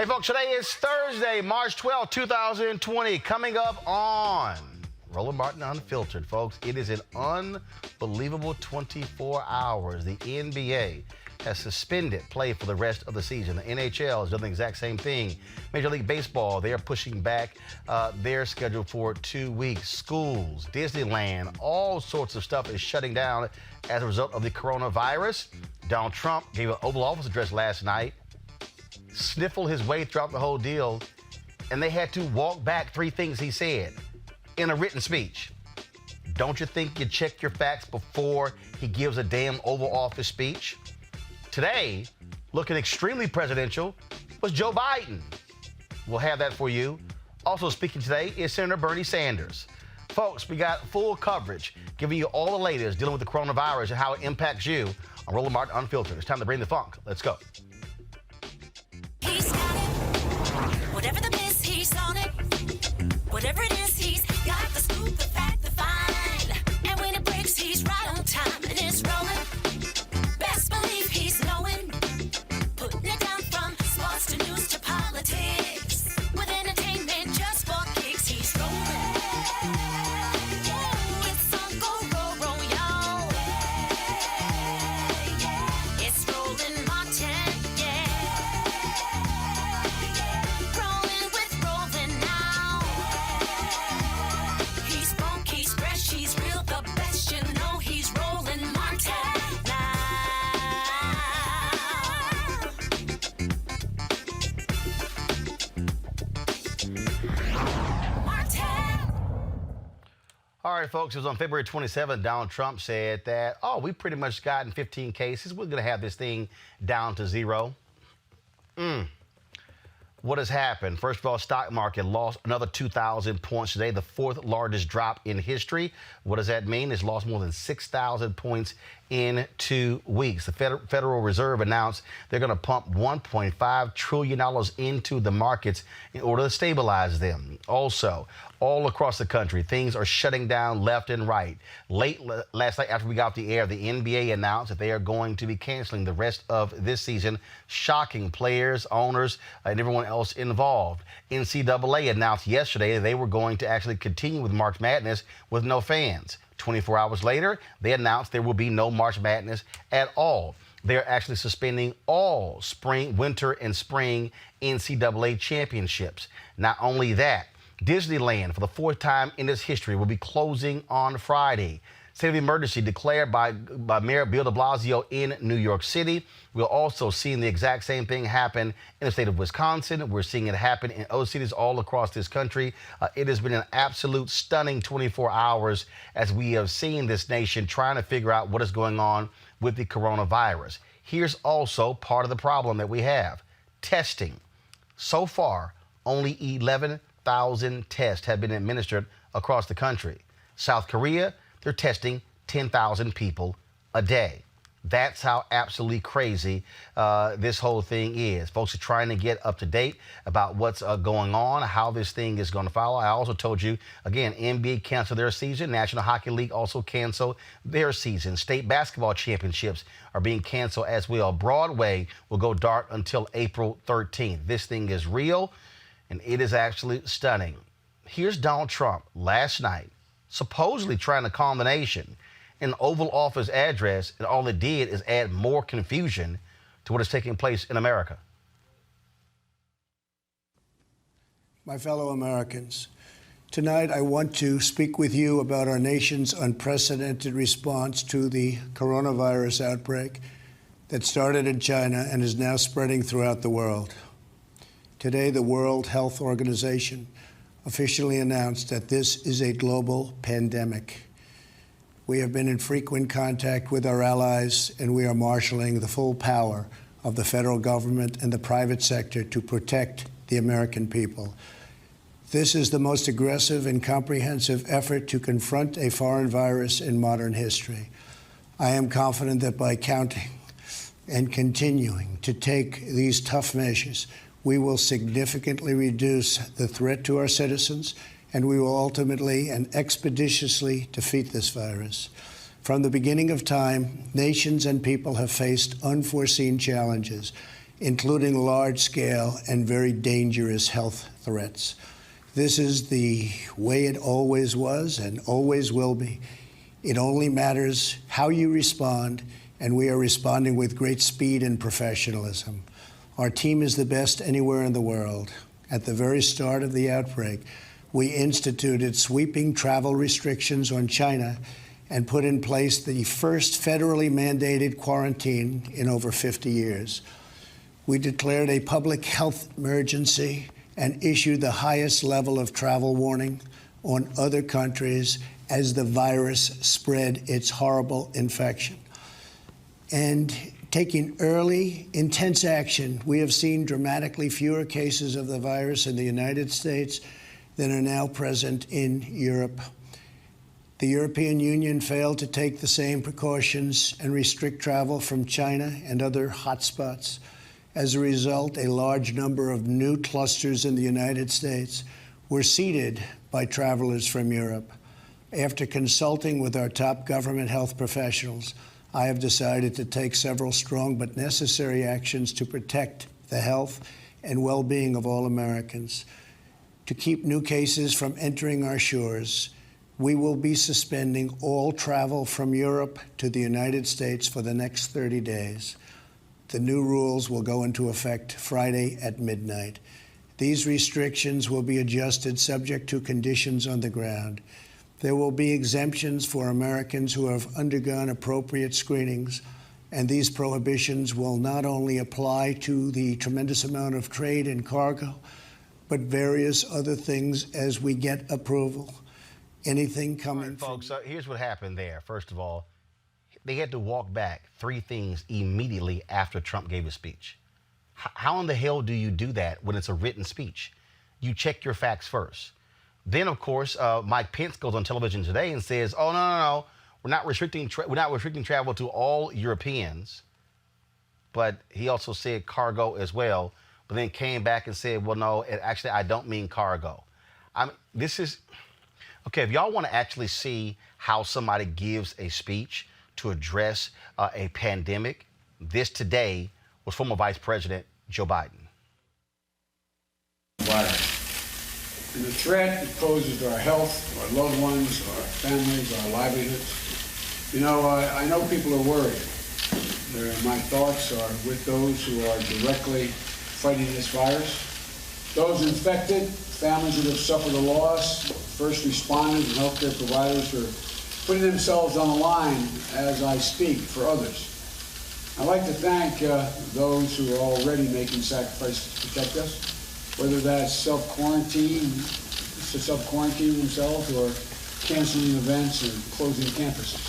Hey, folks, today is Thursday, March 12, 2020. Coming up on Roland Martin Unfiltered, folks, it is an unbelievable 24 hours. The NBA has suspended play for the rest of the season. The NHL has done the exact same thing. Major League Baseball, they are pushing back their schedule for 2 weeks. Schools, Disneyland, all sorts of stuff is shutting down as a result of the coronavirus. Donald Trump gave an Oval Office address last night, sniffled his way throughout the whole deal, and they had to walk back 3 things he said in a written speech. Don't you think you check your facts before he gives a damn Oval Office speech? Today, looking extremely presidential, was Joe Biden. We'll have that for you. Also speaking today is Senator Bernie Sanders. Folks, we got full coverage, giving you all the latest dealing with the coronavirus and how it impacts you on Roland Martin Unfiltered. It's time to bring the funk. Let's go. He's got it. Whatever the miss, he's on it. Whatever it is, he's got the scoop, the fact, the find. And when it breaks, he's right on time and it's rolling. Best believe he's knowing. Putting it down from sports to news to politics. With entertainment just for kicks, he's rolling. It's on go, y'all. It's Roland Martin, rolling with Roland now. He's funk, he's fresh, he's real, the best, you know he's Roland Martin now. Martin. All right, folks, it was on February 27th, Donald Trump said that, we pretty much gotten 15 cases. We're going to have this thing down to 0. What has happened? First of all, stock market lost another 2,000 points today, the 4th largest drop in history. What does that mean? It's lost more than 6,000 points in 2 weeks. The Federal Reserve announced they're going to pump $1.5 trillion into the markets in order to stabilize them. Also, all across the country, things are shutting down left and right. Late last night, after we got off the air, the NBA announced that they are going to be canceling the rest of this season, shocking players, owners, and everyone else involved. NCAA announced yesterday they were going to actually continue with March Madness with no fans. 24 hours later, they announced there will be no March Madness at all. They're actually suspending all spring, winter, and spring NCAA championships. Not only that, Disneyland, for the 4th time in its history, will be closing on Friday. State of emergency declared by Mayor Bill de Blasio in New York City. We're also seeing the exact same thing happen in the state of Wisconsin. We're seeing it happen in other cities all across this country. It has been an absolute stunning 24 hours as we have seen this nation trying to figure out what is going on with the coronavirus. Here's also part of the problem that we have. Testing. So far, only 11,000 tests have been administered across the country. South Korea, they're testing 10,000 people a day. That's how absolutely crazy this whole thing is. Folks are trying to get up to date about what's going on, how this thing is going to follow. I also told you, again, NBA canceled their season. National Hockey League also canceled their season. State basketball championships are being canceled as well. Broadway will go dark until April 13th. This thing is real, and it is actually stunning. Here's Donald Trump last night, supposedly trying to calm the nation. An Oval Office address, and all it did is add more confusion to what is taking place in America. My fellow Americans, tonight I want to speak with you about our nation's unprecedented response to the coronavirus outbreak that started in China and is now spreading throughout the world. Today, the World Health Organization officially announced that this is a global pandemic. We have been in frequent contact with our allies, and we are marshaling the full power of the federal government and the private sector to protect the American people. This is the most aggressive and comprehensive effort to confront a foreign virus in modern history. I am confident that by counting and continuing to take these tough measures, we will significantly reduce the threat to our citizens, and we will ultimately and expeditiously defeat this virus. From the beginning of time, nations and people have faced unforeseen challenges, including large-scale and very dangerous health threats. This is the way it always was and always will be. It only matters how you respond, and we are responding with great speed and professionalism. Our team is the best anywhere in the world. At the very start of the outbreak, we instituted sweeping travel restrictions on China and put in place the first federally mandated quarantine in over 50 years. We declared a public health emergency and issued the highest level of travel warning on other countries as the virus spread its horrible infection. And taking early, intense action, we have seen dramatically fewer cases of the virus in the United States than are now present in Europe. The European Union failed to take the same precautions and restrict travel from China and other hotspots. As a result, a large number of new clusters in the United States were seeded by travelers from Europe. After consulting with our top government health professionals, I have decided to take several strong but necessary actions to protect the health and well-being of all Americans. To keep new cases from entering our shores, we will be suspending all travel from Europe to the United States for the next 30 days. The new rules will go into effect Friday at midnight. These restrictions will be adjusted subject to conditions on the ground. There will be exemptions for Americans who have undergone appropriate screenings, and these prohibitions will not only apply to the tremendous amount of trade and cargo, but various other things as we get approval. Anything coming All right, folks, so here's what happened there. First of all, they had to walk back 3 things immediately after Trump gave his speech. How in the hell do you do that when it's a written speech? You check your facts first. Then, of course, Mike Pence goes on television today and says, "Oh, no, we're not restricting travel to all Europeans." But he also said cargo as well. But then came back and said, "Well, no, actually, I don't mean cargo." This is okay. If y'all want to actually see how somebody gives a speech to address a pandemic, this today was former Vice President Joe Biden. Virus. And the threat it poses to our health, our loved ones, our families, our livelihoods. You know, I know people are worried. My thoughts are with those who are directly fighting this virus. Those infected, families that have suffered a loss, first responders and healthcare providers who are putting themselves on the line as I speak for others. I'd like to thank those who are already making sacrifices to protect us, whether that's self-quarantine themselves or canceling events and closing campuses.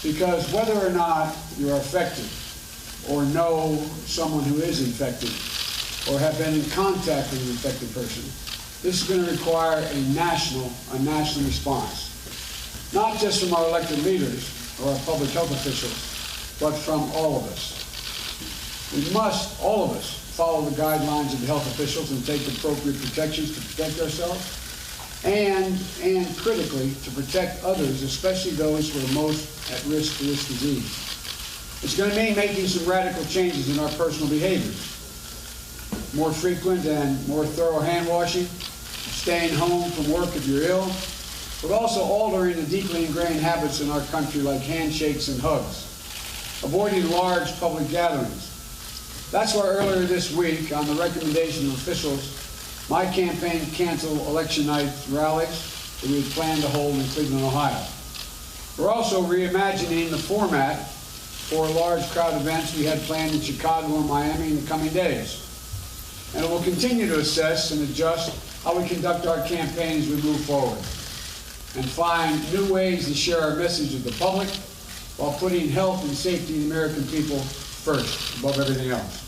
Because whether or not you're affected or know someone who is infected or have been in contact with an infected person, this is going to require a national response. Not just from our elected leaders or our public health officials, but from all of us. We must, all of us, follow the guidelines of the health officials and take appropriate protections to protect ourselves and critically to protect others, especially those who are most at risk for this disease. It's going to mean making some radical changes in our personal behaviors. More frequent and more thorough hand washing, staying home from work if you're ill, but also altering the deeply ingrained habits in our country like handshakes and hugs, avoiding large public gatherings. That's why earlier this week, on the recommendation of officials, my campaign canceled election night rallies that we had planned to hold in Cleveland, Ohio. We're also reimagining the format for large crowd events we had planned in Chicago and Miami in the coming days. And we'll continue to assess and adjust how we conduct our campaign as we move forward and find new ways to share our message with the public while putting health and safety of the American people first, above everything else.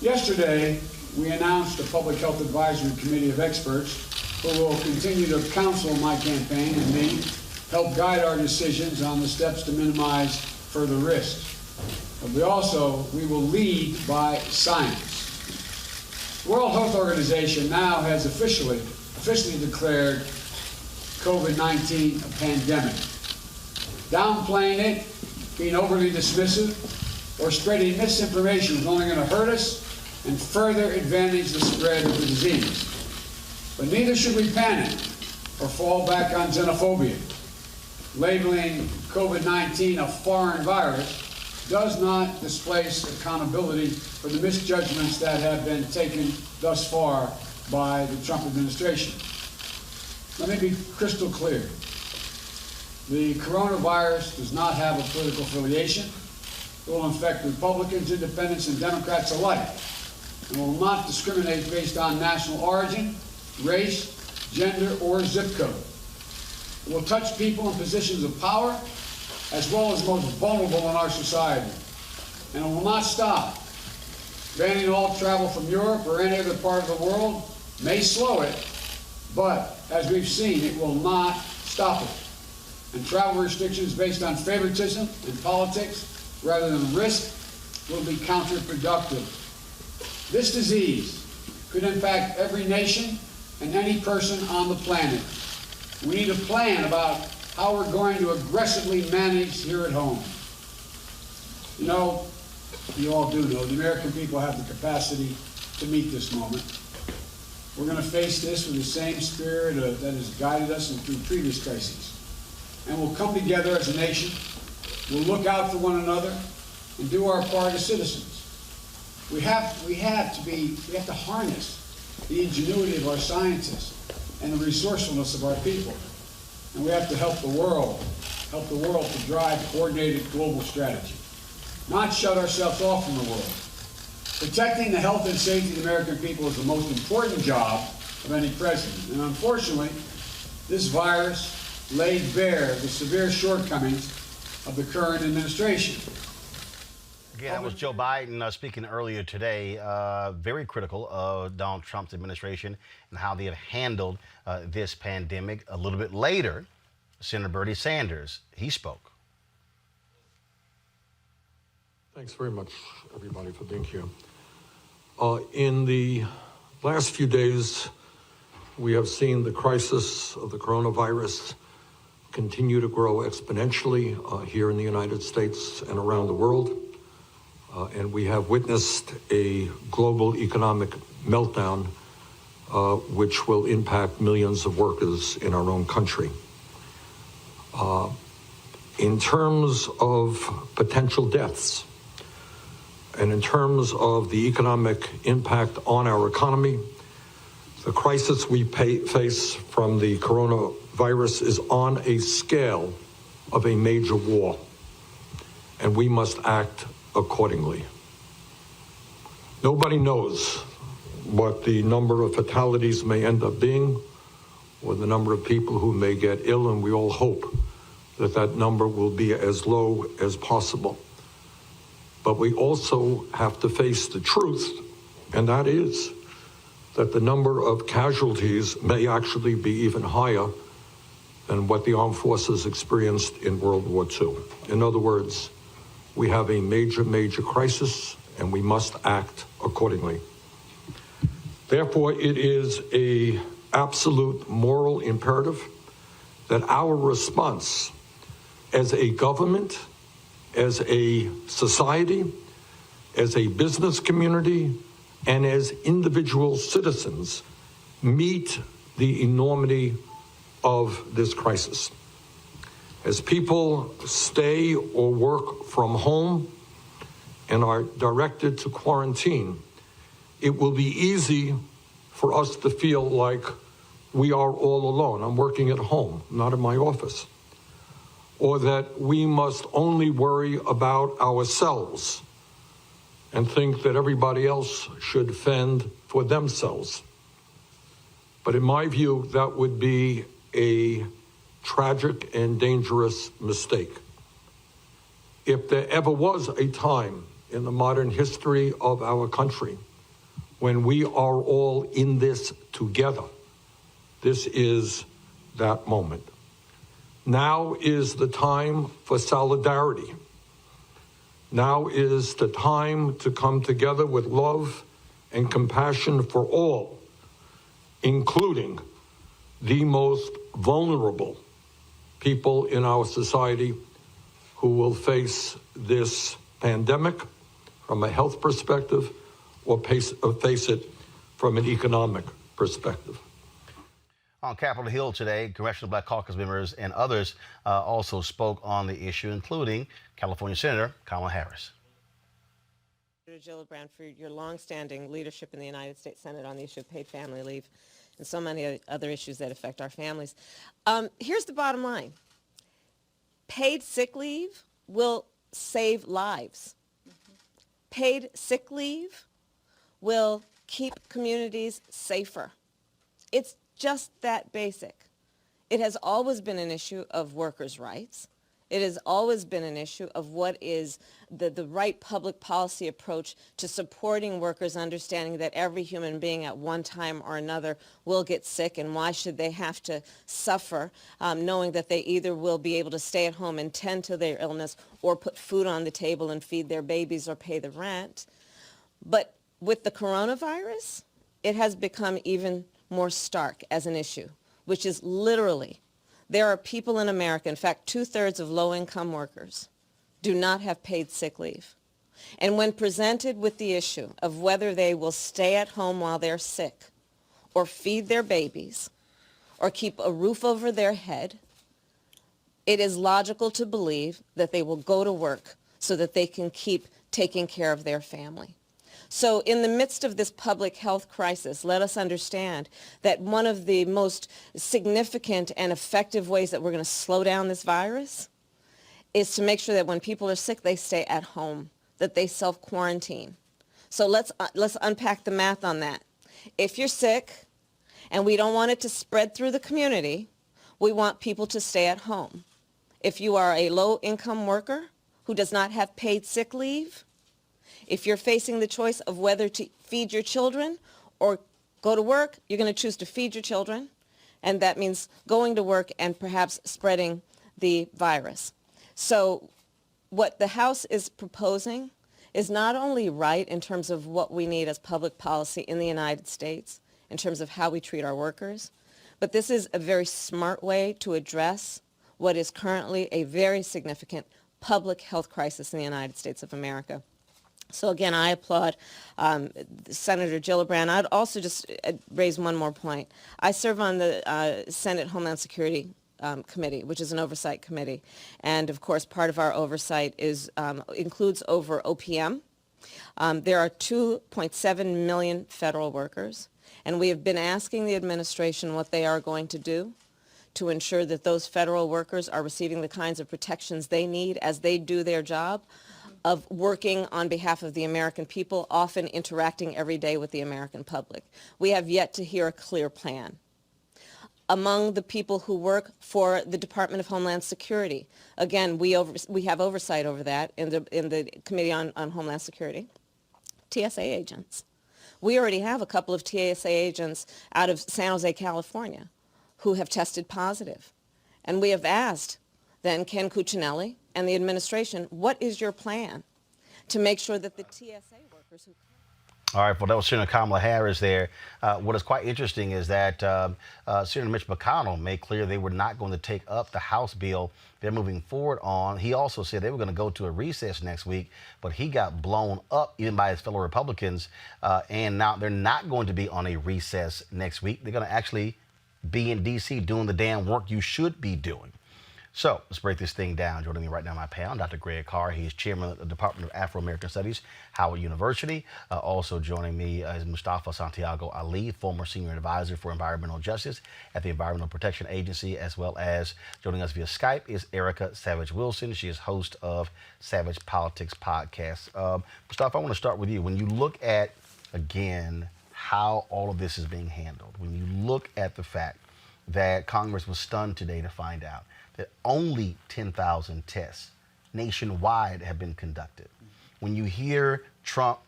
Yesterday, we announced a Public Health Advisory Committee of experts who will continue to counsel my campaign and me, help guide our decisions on the steps to minimize further risks. But we will lead by science. The World Health Organization now has officially declared COVID-19 a pandemic. Downplaying it, being overly dismissive, or spreading misinformation is only going to hurt us and further advantage the spread of the disease. But neither should we panic or fall back on xenophobia. Labeling COVID-19 a foreign virus does not displace accountability for the misjudgments that have been taken thus far by the Trump administration. Let me be crystal clear. The coronavirus does not have a political affiliation. It will infect Republicans, Independents, and Democrats alike, and will not discriminate based on national origin, race, gender, or zip code. It will touch people in positions of power as well as most vulnerable in our society. And it will not stop. Banning all travel from Europe or any other part of the world may slow it, but as we've seen, it will not stop it. And travel restrictions based on favoritism and politics rather than risk will be counterproductive. This disease could impact every nation and any person on the planet. We need a plan about how we're going to aggressively manage here at home. You know, you all do know, the American people have the capacity to meet this moment. We're going to face this with the same spirit that has guided us through previous crises. And we'll come together as a nation, we'll look out for one another, and do our part as citizens. We have to harness the ingenuity of our scientists and the resourcefulness of our people. And we have to help the world to drive coordinated global strategy, not shut ourselves off from the world. Protecting the health and safety of the American people is the most important job of any president. And unfortunately, this virus laid bare the severe shortcomings of the current administration. Again, that was Joe Biden speaking earlier today, very critical of Donald Trump's administration and how they have handled this pandemic. A little bit later, Senator Bernie Sanders, he spoke. Thanks very much, everybody, for being here. In the last few days, we have seen the crisis of the coronavirus continue to grow exponentially here in the United States and around the world. And we have witnessed a global economic meltdown, which will impact millions of workers in our own country. In terms of potential deaths, and in terms of the economic impact on our economy, the crisis we face from the coronavirus is on a scale of a major war, and we must act accordingly. Nobody knows what the number of fatalities may end up being, or the number of people who may get ill, and we all hope that that number will be as low as possible. But we also have to face the truth, and that is that the number of casualties may actually be even higher than what the armed forces experienced in World War II. In other words, we have a major, major crisis, and we must act accordingly. Therefore, it is an absolute moral imperative that our response as a government, as a society, as a business community, and as individual citizens meet the enormity of this crisis. As people stay or work from home and are directed to quarantine, it will be easy for us to feel like we are all alone. I'm working at home, not in my office. Or that we must only worry about ourselves and think that everybody else should fend for themselves. But in my view, that would be a tragic and dangerous mistake. If there ever was a time in the modern history of our country when we are all in this together, this is that moment. Now is the time for solidarity. Now is the time to come together with love and compassion for all, including the most vulnerable people in our society who will face this pandemic from a health perspective or face it from an economic perspective. On Capitol Hill today, Congressional Black Caucus members and others also spoke on the issue, including California Senator Kamala Harris. Senator Gillum, for your longstanding leadership in the United States Senate on the issue of paid family leave and so many other issues that affect our families. Here's the bottom line. Paid sick leave will save lives. Paid sick leave will keep communities safer. It's just that basic. It has always been an issue of workers' rights. It has always been an issue of what is the right public policy approach to supporting workers, understanding that every human being at one time or another will get sick, and why should they have to suffer, knowing that they either will be able to stay at home and tend to their illness or put food on the table and feed their babies or pay the rent. But with the coronavirus, it has become even more stark as an issue, which is literally there are people in America, in fact, 2/3 of low-income workers do not have paid sick leave. And when presented with the issue of whether they will stay at home while they're sick or feed their babies or keep a roof over their head, it is logical to believe that they will go to work so that they can keep taking care of their family. So in the midst of this public health crisis, let us understand that one of the most significant and effective ways that we're going to slow down this virus is to make sure that when people are sick, they stay at home, that they self-quarantine. So let's unpack the math on that. If you're sick and we don't want it to spread through the community, we want people to stay at home. If you are a low-income worker who does not have paid sick leave, if you're facing the choice of whether to feed your children or go to work, you're going to choose to feed your children, and that means going to work and perhaps spreading the virus. So what the House is proposing is not only right in terms of what we need as public policy in the United States, in terms of how we treat our workers, but this is a very smart way to address what is currently a very significant public health crisis in the United States of America. So again, I applaud Senator Gillibrand. I'd also just raise one more point. I serve on the Senate Homeland Security Committee, which is an oversight committee. And of course, part of our oversight includes over OPM. There are 2.7 million federal workers, and we have been asking the administration what they are going to do to ensure that those federal workers are receiving the kinds of protections they need as they do their job of working on behalf of the American people, often interacting every day with the American public. We have yet to hear a clear plan. Among the people who work for the Department of Homeland Security, again, we have oversight over that in the Committee on Homeland Security, TSA agents. We already have a couple of TSA agents out of San Jose, California, who have tested positive. And we have asked then Ken Cuccinelli and the administration, what is your plan to make sure that the TSA workers who... All right, well, that was Senator Kamala Harris there. What is quite interesting is that Senator Mitch McConnell made clear they were not going to take up the House bill they're moving forward on. He also said they were going to go to a recess next week, but he got blown up even by his fellow Republicans. And now they're not going to be on a recess next week. They're going to actually be in D.C. doing the damn work you should be doing. So let's break this thing down. Joining me right now, my panel, Dr. Greg Carr. He's chairman of the Department of Afro-American Studies, Howard University. Also joining me is Mustafa Santiago Ali, former senior advisor for environmental justice at the Environmental Protection Agency, as well as joining us via Skype is Erica Savage Wilson. She is host of Savage Politics Podcast. Mustafa, I want to start with you. When you look at, again, how all of this is being handled, when you look at the fact that Congress was stunned today to find out that only 10,000 tests nationwide have been conducted. When you hear Trump,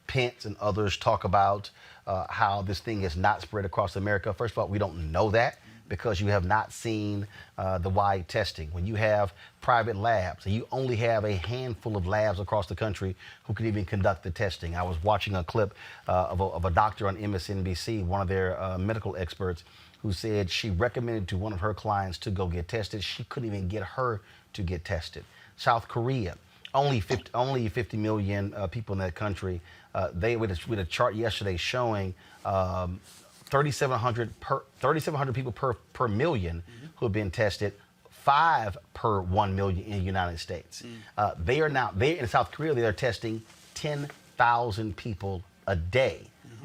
Pence, and others talk about how this thing is not spread across America, first of all, we don't know that because you have not seen the wide testing. When you have private labs, and you only have a handful of labs across the country who can even conduct the testing. I was watching a clip of a doctor on MSNBC, one of their medical experts, who said she recommended to one of her clients to go get tested. She couldn't even get her to get tested. South Korea, only 50 million people in that country. They with a chart yesterday showing 3,700 people per million who have been tested, 5 per 1 million in the United States. They in South Korea, they are testing 10,000 people a day.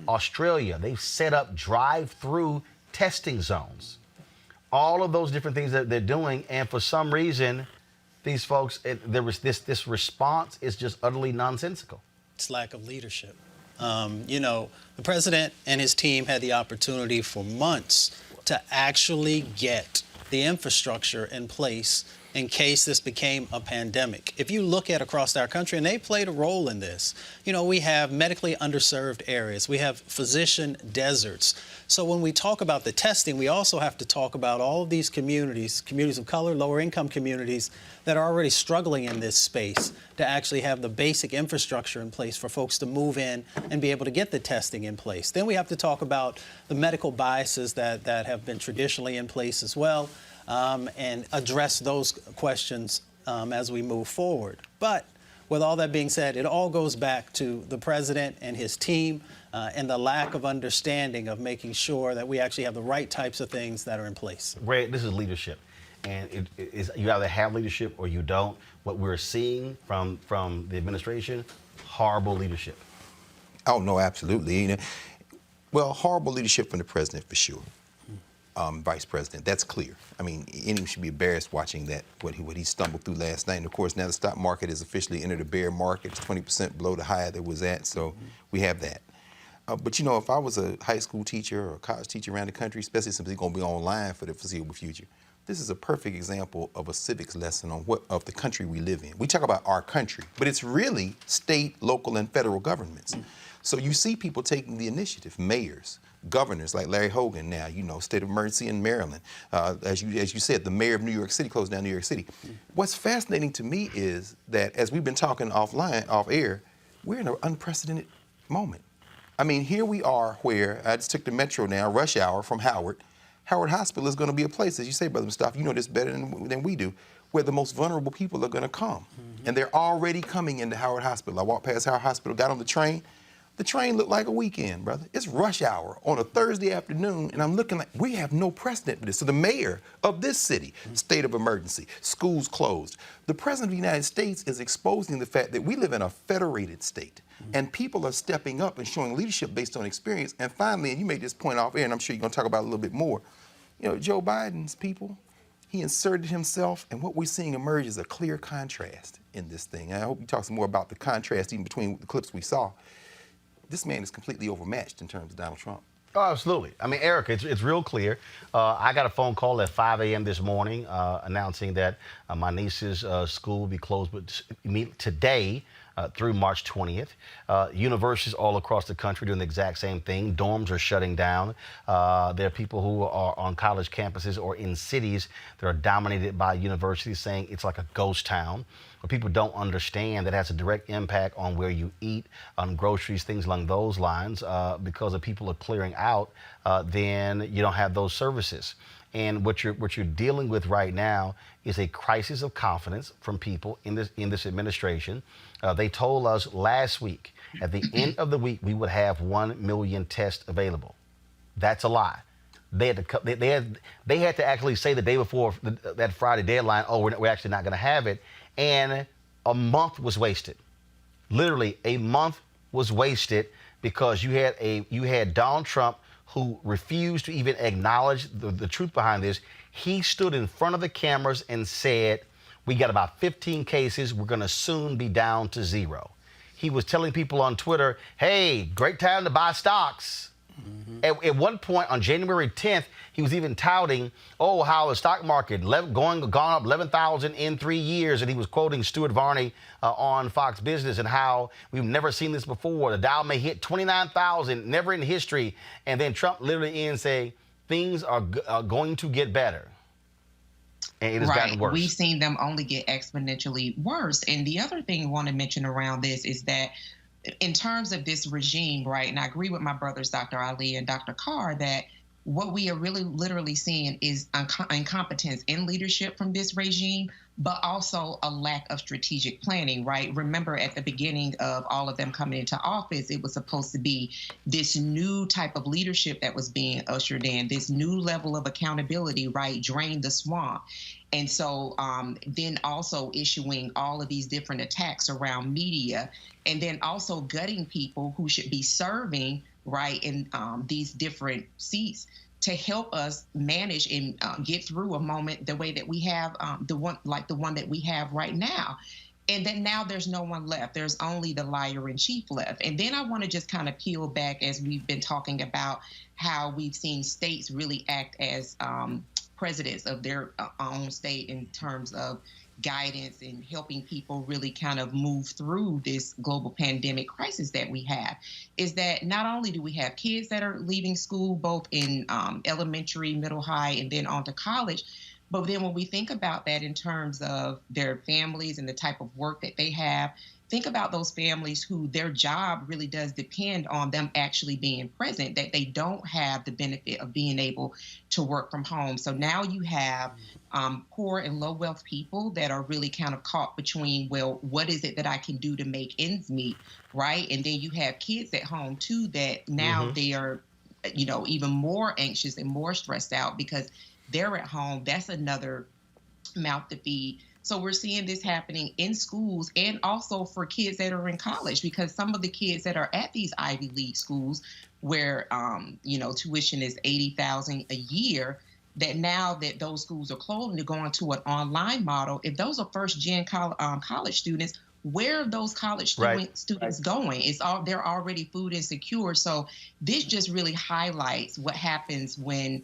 Australia, they've set up drive-through testing zones. All of those different things that they're doing, and for some reason, these folks, this response is just utterly nonsensical. It's lack of leadership. The president and his team had the opportunity for months to actually get the infrastructure in place in case this became a pandemic. If you look at across our country, and they played a role in this, we have medically underserved areas. We have physician deserts. So when we talk about the testing, we also have to talk about all of these communities of color, lower income communities that are already struggling in this space to actually have the basic infrastructure in place for folks to move in and be able to get the testing in place. Then we have to talk about the medical biases that have been traditionally in place as well, and address those questions as we move forward. But with all that being said, it all goes back to the president and his team and the lack of understanding of making sure that we actually have the right types of things that are in place. Ray, this is leadership. And you either have leadership or you don't. What we're seeing from the administration, horrible leadership. Oh, no, absolutely. Well, horrible leadership from the president for sure. Vice president, that's clear. I mean, anyone should be embarrassed watching that, what he stumbled through last night. And of course, now the stock market has officially entered a bear market. It's 20% below the high that it was at, so we have that. But if I was a high school teacher or a college teacher around the country, especially since it's going to be online for the foreseeable future, this is a perfect example of a civics lesson on of the country we live in. We talk about our country, but it's really state, local, and federal governments. So you see people taking the initiative, mayors, governors like Larry Hogan now, state of emergency in Maryland. As you said, the mayor of New York City closed down New York City. What's fascinating to me is that as we've been talking off air, we're in an unprecedented moment. I mean, here we are where, I just took the metro now, rush hour from Howard. Howard Hospital is going to be a place, as you say, Brother Mustafa, you know this better than we do, where the most vulnerable people are going to come. And they're already coming into Howard Hospital. I walked past Howard Hospital, got on the train. The train looked like a weekend, brother. It's rush hour on a Thursday afternoon, and I'm looking like, we have no precedent for this. So the mayor of this city, state of emergency, schools closed. The president of the United States is exposing the fact that we live in a federated state, and people are stepping up and showing leadership based on experience. And finally, and you made this point off air, and I'm sure you're going to talk about it a little bit more, Joe Biden's people, he inserted himself, and what we're seeing emerge is a clear contrast in this thing. And I hope you talk some more about the contrast even between the clips we saw. This man is completely overmatched in terms of Donald Trump. Oh, absolutely. I mean, Eric, it's real clear. I got a phone call at 5 a.m. this morning announcing that my niece's school will be closed today through March 20th. Universities all across the country doing the exact same thing. Dorms are shutting down. There are people who are on college campuses or in cities that are dominated by universities saying it's like a ghost town. But people don't understand that has a direct impact on where you eat, on groceries, things along those lines. Because if people are clearing out, then you don't have those services. And what you're dealing with right now is a crisis of confidence from people in this administration. They told us last week, at the end of the week, we would have 1 million tests available. That's a lie. They had to actually say the day before that Friday deadline, oh, we're actually not going to have it. And a month was wasted. Literally, a month was wasted because you had Donald Trump, who refused to even acknowledge the truth behind this. He stood in front of the cameras and said, we got about 15 cases. We're going to soon be down to 0. He was telling people on Twitter, hey, great time to buy stocks. At one point on January 10th, he was even touting, how the stock market gone up 11,000 in 3 years. And he was quoting Stuart Varney on Fox Business and how we've never seen this before. The Dow may hit 29,000, never in history. And then Trump literally saying things are going to get better. And it has gotten worse. We've seen them only get exponentially worse. And the other thing I want to mention around this is that in terms of this regime, right, and I agree with my brothers, Dr. Ali and Dr. Carr, that what we are really literally seeing is incompetence in leadership from this regime, but also a lack of strategic planning, right? Remember, at the beginning of all of them coming into office, it was supposed to be this new type of leadership that was being ushered in, this new level of accountability, right? Drain the swamp. And so then also issuing all of these different attacks around media, and then also gutting people who should be serving, right, in these different seats to help us manage and get through a moment the way that we have, the one that we have right now. And then now there's no one left. There's only the liar in chief left. And then I want to just kind of peel back, as we've been talking about how we've seen states really act as presidents of their own state in terms of guidance and helping people really kind of move through this global pandemic crisis that we have, is that not only do we have kids that are leaving school, both in elementary, middle, high, and then on to college, but then when we think about that in terms of their families and the type of work that they have, think about those families who their job really does depend on them actually being present, that they don't have the benefit of being able to work from home. So now you have poor and low wealth people that are really kind of caught between, well, what is it that I can do to make ends meet, right? And then you have kids at home too that now they are, even more anxious and more stressed out because they're at home. That's another mouth to feed. So we're seeing this happening in schools and also for kids that are in college, because some of the kids that are at these Ivy League schools where, tuition is $80,000 a year, that now that those schools are closed and they're going to an online model, if those are first-gen college students, where are those college students going? They're already food insecure. So this just really highlights what happens when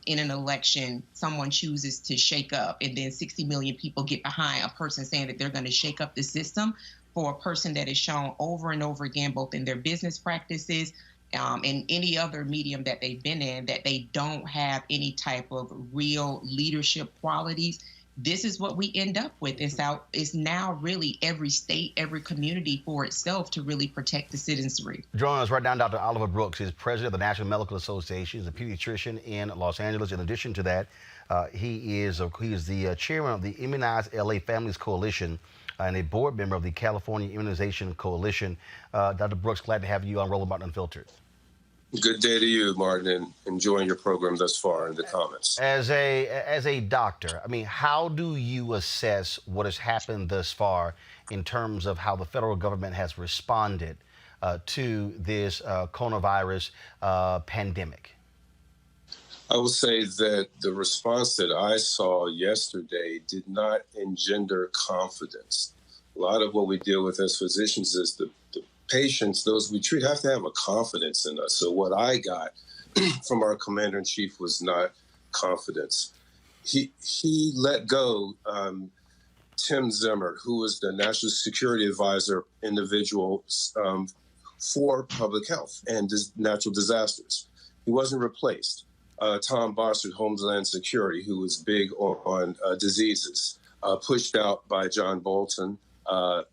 in an election, someone chooses to shake up, and then 60 million people get behind a person saying that they're going to shake up the system for a person that is shown over and over again, both in their business practices and any other medium that they've been in, that they don't have any type of real leadership qualities. This is what we end up with. It's now really every state, every community for itself to really protect the citizenry. Joining us right now, Dr. Oliver Brooks is president of the National Medical Association. He's a pediatrician in Los Angeles. In addition to that, he is the chairman of the Immunize LA Families Coalition and a board member of the California Immunization Coalition. Dr. Brooks, glad to have you on Roland Martin Unfiltered. Good day to you, Martin, and enjoying your program thus far in the comments. As a doctor, I mean, how do you assess what has happened thus far in terms of how the federal government has responded to this coronavirus pandemic? I will say that the response that I saw yesterday did not engender confidence. A lot of what we deal with as physicians is the patients, those we treat, have to have a confidence in us. So what I got from our commander-in-chief was not confidence. He let go Tim Zimmer, who was the National Security Advisor individual for public health and natural disasters. He wasn't replaced. Tom Bossert, Homeland Security, who was big on diseases, pushed out by John Bolton,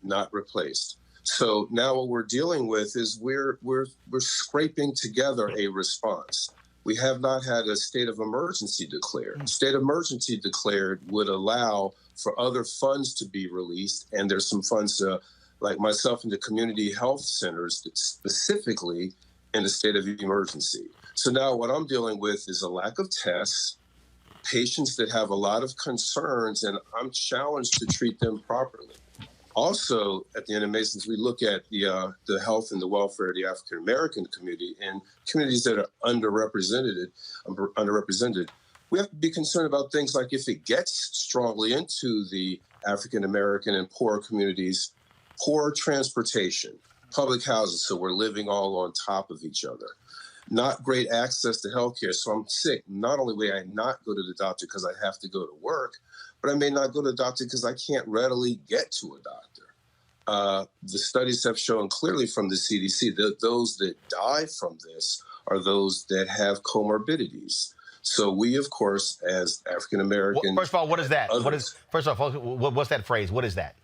not replaced. So now what we're dealing with is we're scraping together a response. We have not had a state of emergency declared. State of emergency declared would allow for other funds to be released, and there's some funds like myself in the community health centers specifically in the state of emergency. So now what I'm dealing with is a lack of tests, patients that have a lot of concerns, and I'm challenged to treat them properly. Also, at the end of Masons, we look at the health and the welfare of the African American community and communities that are underrepresented. We have to be concerned about things like if it gets strongly into the African American and poor communities, poor transportation, public housing, so we're living all on top of each other. Not great access to health care. So I'm sick. Not only will I not go to the doctor because I have to go to work, but I may not go to the doctor because I can't readily get to a doctor. The studies have shown clearly from the CDC that those that die from this are those that have comorbidities. So we, of course, as African American. First of all, what is that? What's that phrase? What is that?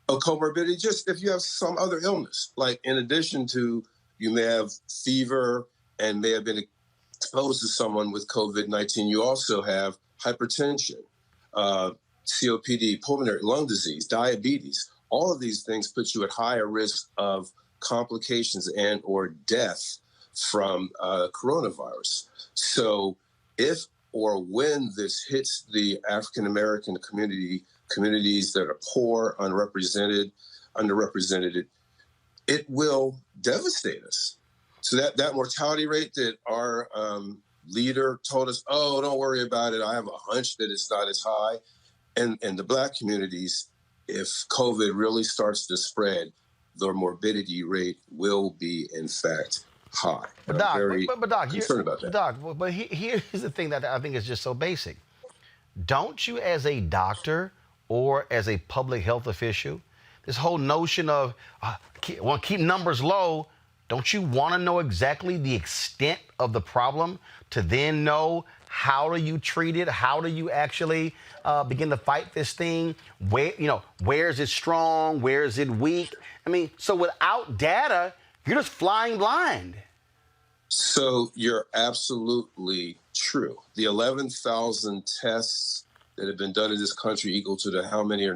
A comorbidity, just if you have some other illness, like in addition to you may have fever and may have been exposed to someone with COVID-19, you also have hypertension, COPD, pulmonary lung disease, diabetes. All of these things put you at higher risk of complications and or death from coronavirus. So if or when this hits the African American communities that are poor, underrepresented, it will devastate us. So that mortality rate that our leader told us, oh, don't worry about it, I have a hunch that it's not as high. And the Black communities, if COVID really starts to spread, the morbidity rate will be, in fact, high. But Doc, Doc, concerned about that. Doc, but here's the thing that I think is just so basic. Don't you, as a doctor or as a public health official, this whole notion of want to keep numbers low, don't you want to know exactly the extent of the problem to then know how do you treat it? How do you actually begin to fight this thing? Where is it strong? Where is it weak? I mean, so without data, you're just flying blind. So you're absolutely true. The 11,000 tests that have been done in this country equal to how many are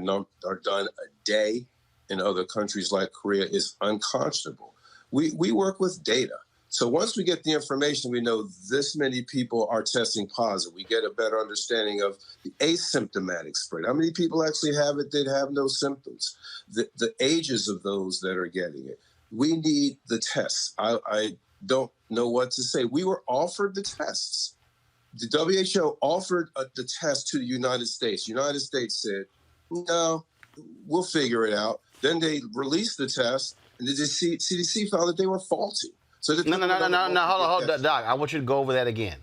done a day in other countries like Korea is unconscionable. We work with data. So once we get the information, we know this many people are testing positive. We get a better understanding of the asymptomatic spread. How many people actually have it that have no symptoms? The ages of those that are getting it. We need the tests. I don't know what to say. We were offered the tests. The WHO offered the test to the United States. United States said, no, we'll figure it out. Then they released the test, and the CDC found that they were faulty. So No, hold on, Doc. I want you to go over that again,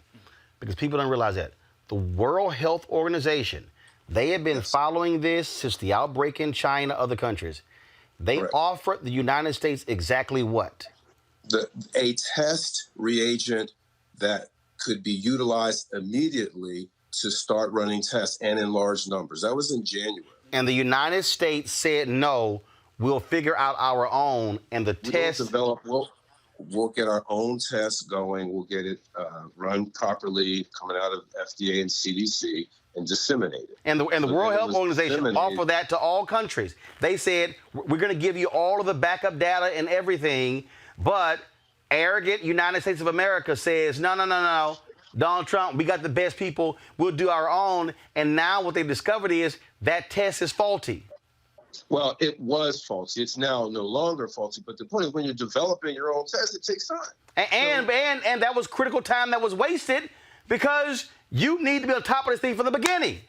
because people don't realize that. The World Health Organization, they have been following this since the outbreak in China, other countries. They offered the United States exactly what? A test reagent that could be utilized immediately to start running tests and in large numbers. That was in January. And the United States said, no, we'll figure out our own, and the test... We'll get our own tests going. We'll get it run properly, coming out of FDA and CDC, and disseminate it. And the World Health Organization offered that to all countries. They said, we're going to give you all of the backup data and everything, but arrogant United States of America says, no. Donald Trump, we got the best people. We'll do our own. And now what they've discovered is that test is faulty. Well, it was faulty. It's now no longer faulty. But the point is, when you're developing your own test, it takes time. And that was critical time that was wasted because you need to be on top of this thing from the beginning.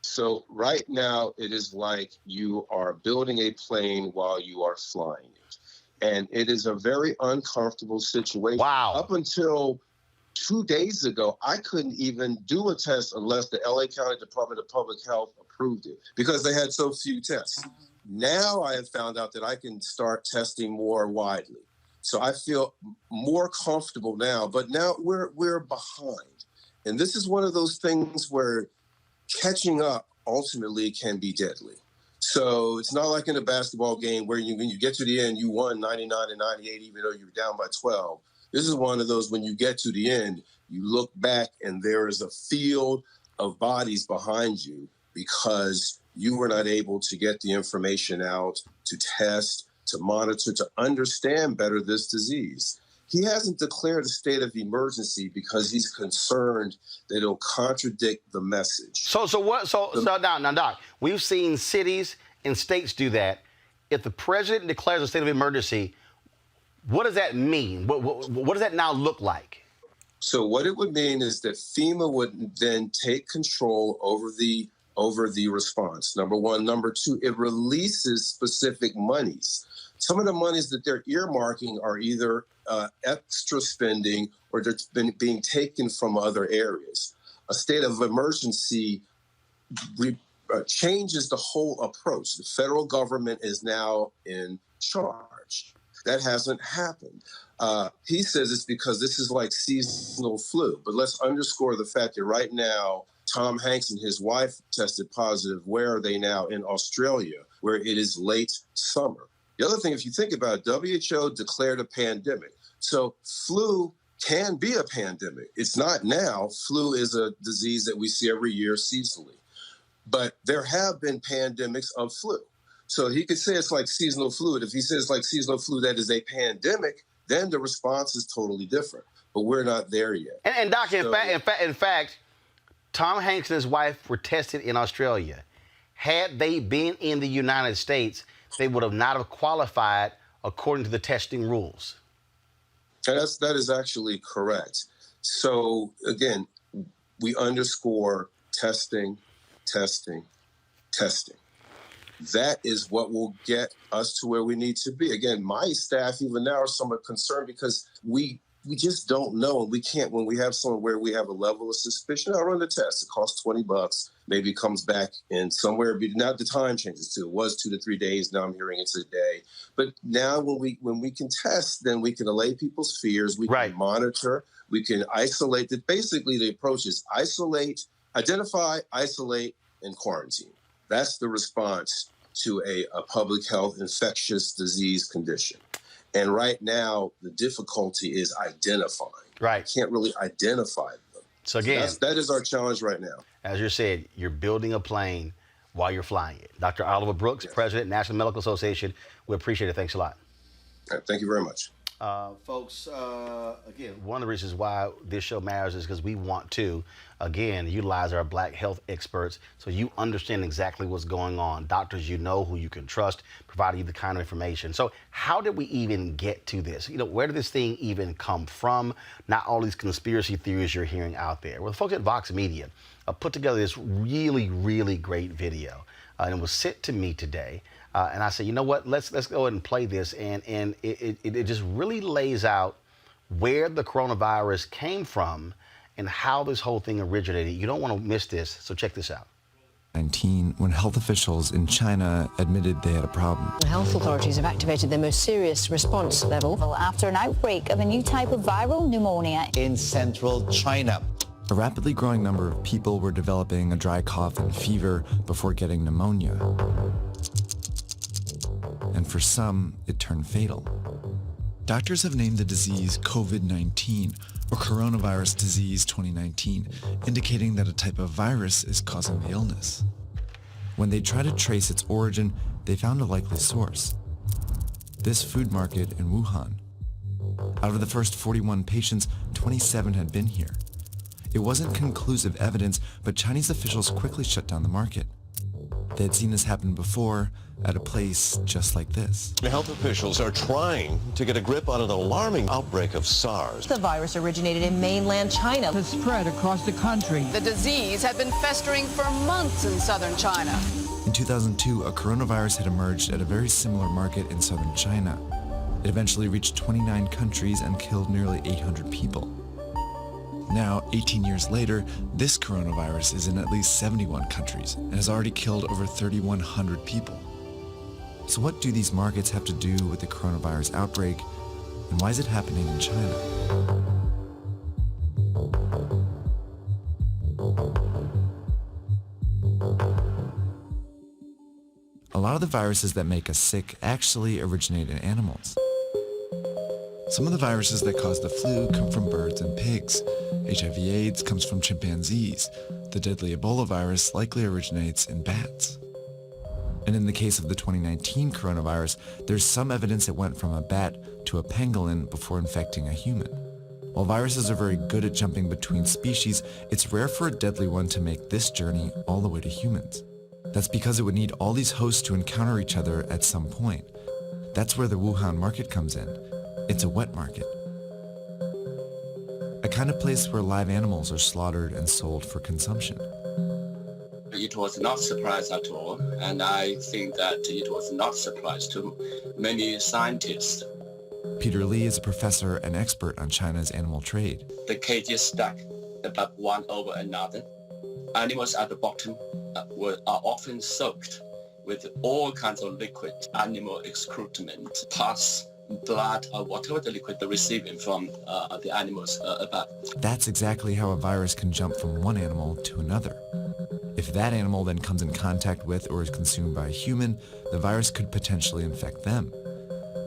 So right now, it is like you are building a plane while you are flying it. And it is a very uncomfortable situation. Wow. Up until 2 days ago, I couldn't even do a test unless the LA County Department of Public Health approved it because they had so few tests. Now I have found out that I can start testing more widely. So I feel more comfortable now, but now we're behind. And this is one of those things where catching up ultimately can be deadly. So it's not like in a basketball game where when you get to the end, you won 99 and 98, even though you were down by 12. This is one of those when you get to the end, you look back and there is a field of bodies behind you because you were not able to get the information out, to test, to monitor, to understand better this disease. He hasn't declared a state of emergency because he's concerned that it'll contradict the message. So now, Doc, we've seen cities and states do that. If the president declares a state of emergency, what does that mean? What does that now look like? So what it would mean is that FEMA would then take control over the response, number one. Number two, it releases specific monies. Some of the monies that they're earmarking are either extra spending or they're being taken from other areas. A state of emergency changes the whole approach. The federal government is now in charge. That hasn't happened. He says it's because this is like seasonal flu. But let's underscore the fact that right now, Tom Hanks and his wife tested positive. Where are they now? In Australia, where it is late summer. The other thing, if you think about it, WHO declared a pandemic. So flu can be a pandemic. It's not now. Flu is a disease that we see every year seasonally. But there have been pandemics of flu. So he could say it's like seasonal flu. If he says like seasonal flu, that is a pandemic, then the response is totally different. But we're not there yet. And Doc, in fact, Tom Hanks and his wife were tested in Australia. Had they been in the United States, they would have not have qualified according to the testing rules. And that is actually correct. So again, we underscore testing, testing, testing. That is what will get us to where we need to be. Again, my staff even now are somewhat concerned because we just don't know, and we can't, when we have someone where we have a level of suspicion, I'll run the test. It costs $20. Maybe it comes back in somewhere. Now the time changes too. It was 2 to 3 days. Now I'm hearing it's a day. But now when we can test, then we can allay people's fears. We can monitor. We can isolate. Basically, the approach is isolate, identify, isolate, and quarantine. That's the response to a public health infectious disease condition. And right now, the difficulty is identifying. Right. You can't really identify them. So again, that is our challenge right now. As you said, you're building a plane while you're flying it. Dr. Oliver Brooks, President, National Medical Association. We appreciate it. Thanks a lot. All right, thank you very much. Folks, again, one of the reasons why this show matters is because we want to, again, utilize our black health experts so you understand exactly what's going on. Doctors you know who you can trust, providing you the kind of information. So how did we even get to this? You know, where did this thing even come from? Not all these conspiracy theories you're hearing out there. Well, the folks at Vox Media put together this really, really great video. And it was sent to me today. And I said, you know what, let's go ahead and play this. And it just really lays out where the coronavirus came from and how this whole thing originated. You don't want to miss this, so check this out. When health officials in China admitted they had a problem. Health authorities have activated their most serious response level after an outbreak of a new type of viral pneumonia in central China. A rapidly growing number of people were developing a dry cough and fever before getting pneumonia. And for some, it turned fatal. Doctors have named the disease COVID-19, or coronavirus disease 2019, indicating that a type of virus is causing the illness. When they tried to trace its origin, they found a likely source: this food market in Wuhan. Out of the first 41 patients, 27 had been here. It wasn't conclusive evidence, but Chinese officials quickly shut down the market. They had seen this happen before at a place just like this. The health officials are trying to get a grip on an alarming outbreak of SARS. The virus originated in mainland China. Has spread across the country. The disease had been festering for months in southern China. In 2002, a coronavirus had emerged at a very similar market in southern China. It eventually reached 29 countries and killed nearly 800 people. Now, 18 years later, this coronavirus is in at least 71 countries and has already killed over 3,100 people. So what do these markets have to do with the coronavirus outbreak, and why is it happening in China? A lot of the viruses that make us sick actually originate in animals. Some of the viruses that cause the flu come from birds and pigs. HIV/AIDS comes from chimpanzees. The deadly Ebola virus likely originates in bats. And in the case of the 2019 coronavirus, there's some evidence it went from a bat to a pangolin before infecting a human. While viruses are very good at jumping between species, it's rare for a deadly one to make this journey all the way to humans. That's because it would need all these hosts to encounter each other at some point. That's where the Wuhan market comes in. It's a wet market. A kind of place where live animals are slaughtered and sold for consumption. It was not a surprise at all, and I think that it was not a surprise to many scientists. Peter Lee is a professor and expert on China's animal trade. The cages stack above one over another. Animals at the bottom are often soaked with all kinds of liquid, animal excrement, pus, blood, or whatever the liquid they're receiving from the animals above. That's exactly how a virus can jump from one animal to another. If that animal then comes in contact with or is consumed by a human, the virus could potentially infect them.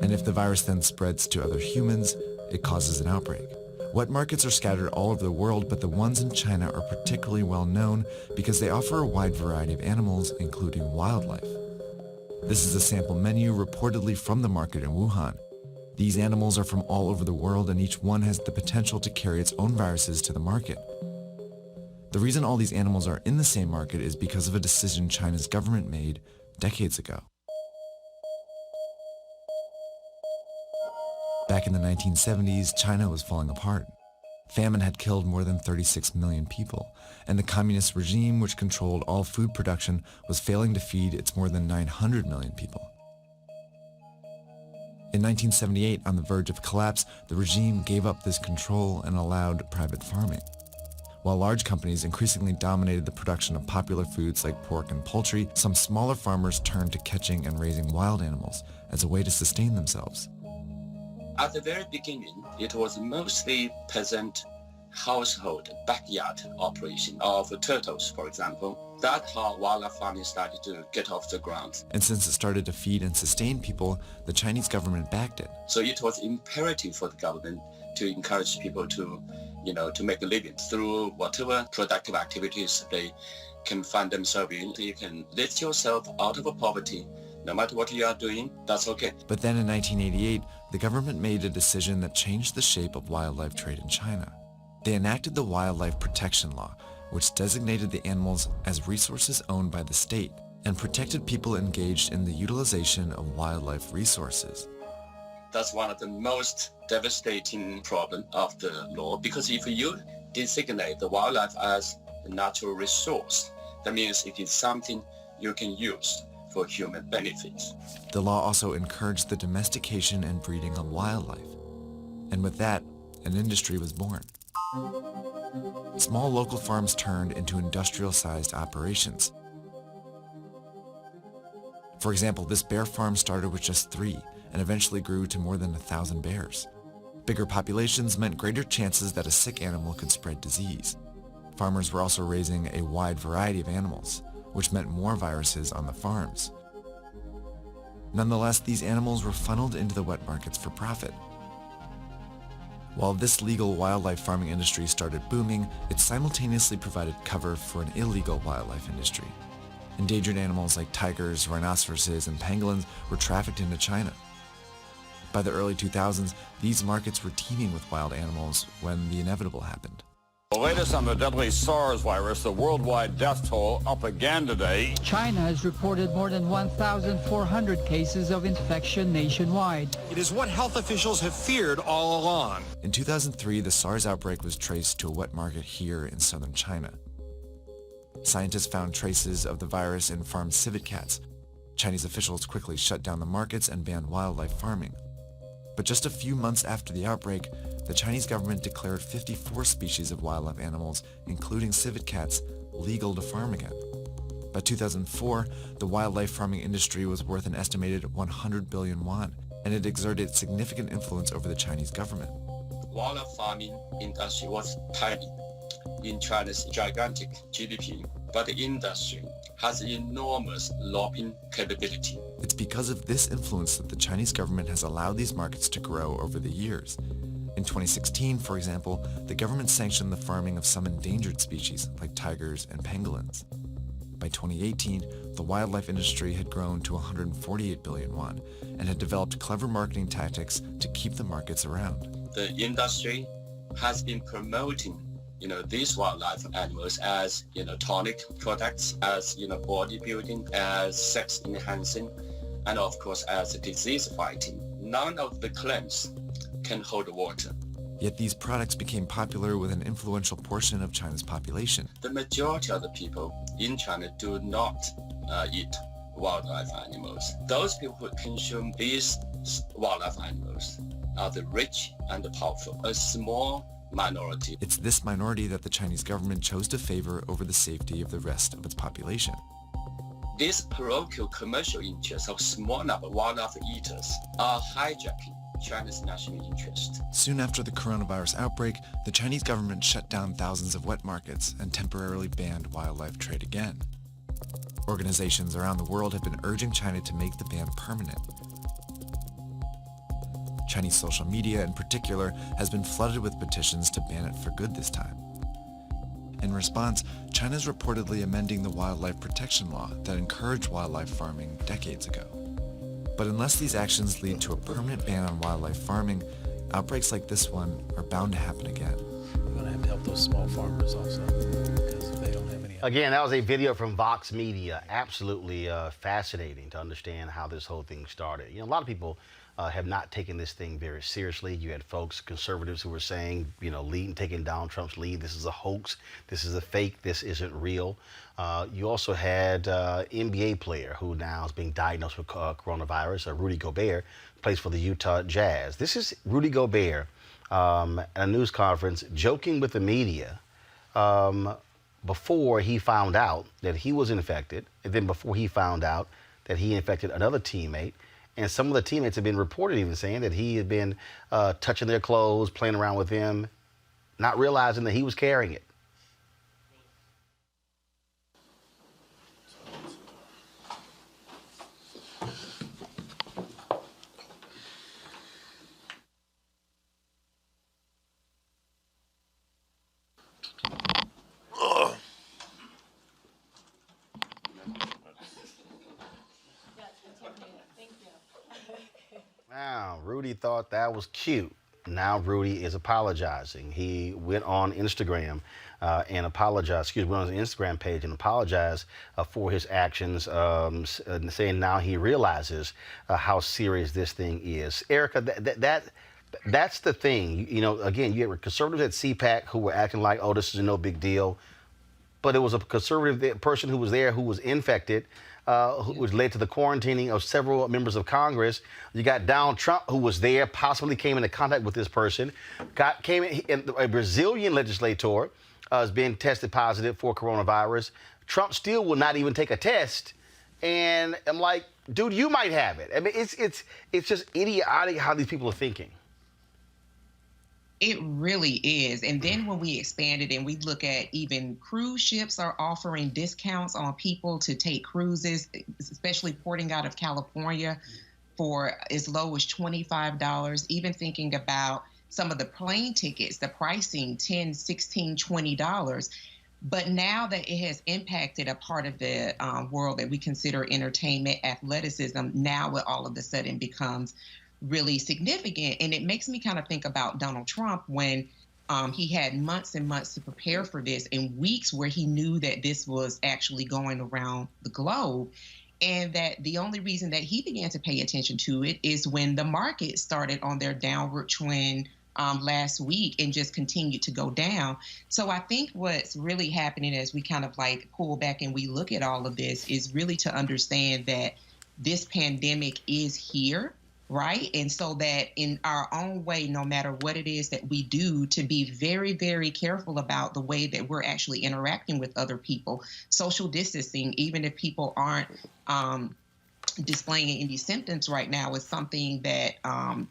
And if the virus then spreads to other humans, it causes an outbreak. Wet markets are scattered all over the world, but the ones in China are particularly well known because they offer a wide variety of animals, including wildlife. This is a sample menu reportedly from the market in Wuhan. These animals are from all over the world, and each one has the potential to carry its own viruses to the market. The reason all these animals are in the same market is because of a decision China's government made decades ago. Back in the 1970s, China was falling apart. Famine had killed more than 36 million people, and the communist regime, which controlled all food production, was failing to feed its more than 900 million people. In 1978, on the verge of collapse, the regime gave up this control and allowed private farming. While large companies increasingly dominated the production of popular foods like pork and poultry, some smaller farmers turned to catching and raising wild animals as a way to sustain themselves. At the very beginning, it was mostly peasant household backyard operation of turtles, for example. That's how wildlife farming started to get off the ground. And since it started to feed and sustain people, the Chinese government backed it. So it was imperative for the government to encourage people to make a living through whatever productive activities they can find themselves in. You can lift yourself out of poverty. No matter what you are doing, that's okay. But then in 1988, the government made a decision that changed the shape of wildlife trade in China. They enacted the Wildlife Protection Law, which designated the animals as resources owned by the state and protected people engaged in the utilization of wildlife resources. That's one of the most devastating problems of the law, because if you designate the wildlife as a natural resource, that means it is something you can use for human benefits. The law also encouraged the domestication and breeding of wildlife. And with that, an industry was born. Small local farms turned into industrial-sized operations. For example, this bear farm started with just 3 and eventually grew to more than 1,000 bears. Bigger populations meant greater chances that a sick animal could spread disease. Farmers were also raising a wide variety of animals, which meant more viruses on the farms. Nonetheless, these animals were funneled into the wet markets for profit. While this legal wildlife farming industry started booming, it simultaneously provided cover for an illegal wildlife industry. Endangered animals like tigers, rhinoceroses, and pangolins were trafficked into China. By the early 2000s, these markets were teeming with wild animals when the inevitable happened. The latest on the deadly SARS virus, the worldwide death toll up again today. China has reported more than 1,400 cases of infection nationwide. It is what health officials have feared all along. In 2003, the SARS outbreak was traced to a wet market here in southern China. Scientists found traces of the virus in farmed civet cats. Chinese officials quickly shut down the markets and banned wildlife farming. But just a few months after the outbreak, the Chinese government declared 54 species of wildlife animals, including civet cats, legal to farm again. By 2004, the wildlife farming industry was worth an estimated 100 billion yuan, and it exerted significant influence over the Chinese government. Wildlife farming industry was tiny in China's gigantic GDP, but the industry has enormous lobbying capability. It's because of this influence that the Chinese government has allowed these markets to grow over the years. In 2016, for example, the government sanctioned the farming of some endangered species like tigers and pangolins. By 2018, the wildlife industry had grown to 148 billion yuan and had developed clever marketing tactics to keep the markets around. The industry has been promoting these wildlife animals as tonic products, as bodybuilding, as sex enhancing, and of course as disease fighting. None of the claims can hold water. Yet these products became popular with an influential portion of China's population. The majority of the people in China do not eat wildlife animals. Those people who consume these wildlife animals are the rich and the powerful, a small minority. It's this minority that the Chinese government chose to favor over the safety of the rest of its population. These parochial commercial interests of small number of wildlife eaters are hijacking China's national interest. Soon after the coronavirus outbreak, the Chinese government shut down thousands of wet markets and temporarily banned wildlife trade again. Organizations around the world have been urging China to make the ban permanent. Chinese social media in particular has been flooded with petitions to ban it for good this time. In response, China is reportedly amending the wildlife protection law that encouraged wildlife farming decades ago. But unless these actions lead to a permanent ban on wildlife farming, outbreaks like this one are bound to happen again. We're going to have to help those small farmers also, because they don't have any. Again, that was a video from Vox Media. Absolutely fascinating to understand how this whole thing started. You know, a lot of people have not taken this thing very seriously. You had folks, conservatives, who were saying, you know, taking Donald Trump's lead, this is a hoax, this is a fake, this isn't real. You also had NBA player who now is being diagnosed with coronavirus, Rudy Gobert, plays for the Utah Jazz. This is Rudy Gobert at a news conference joking with the media before he found out that he was infected, and then before he found out that he infected another teammate. And some of the teammates have been reported even saying that he had been touching their clothes, playing around with them, not realizing that he was carrying it. Now, Rudy thought that was cute. Now Rudy is apologizing. He went on Instagram and apologized, went on his Instagram page and apologized for his actions, saying now he realizes how serious this thing is. Erica, that's the thing. You know, again, you had conservatives at CPAC who were acting like, oh, this is no big deal. But it was a conservative person who was there who was infected, which led to the quarantining of several members of Congress. You got Donald Trump, who was there, possibly came into contact with this person. A Brazilian legislator has been tested positive for coronavirus. Trump still will not even take a test. And I'm like, dude, you might have it. I mean, it's just idiotic how these people are thinking. It really is. And then when we expand it and we look at even cruise ships are offering discounts on people to take cruises, especially porting out of California, for as low as $25. Even thinking about some of the plane tickets, the pricing, $10, $16, $20. But now that it has impacted a part of the world that we consider entertainment, athleticism, now it all of a sudden becomes really significant. And it makes me kind of think about Donald Trump when he had months and months to prepare for this, and weeks where he knew that this was actually going around the globe. And that the only reason that he began to pay attention to it is when the market started on their downward trend last week and just continued to go down. So I think what's really happening as we kind of like pull back and we look at all of this is really to understand that this pandemic is here. Right. And so that in our own way, no matter what it is that we do, to be very, very careful about the way that we're actually interacting with other people. Social distancing, even if people aren't displaying any symptoms right now, is something that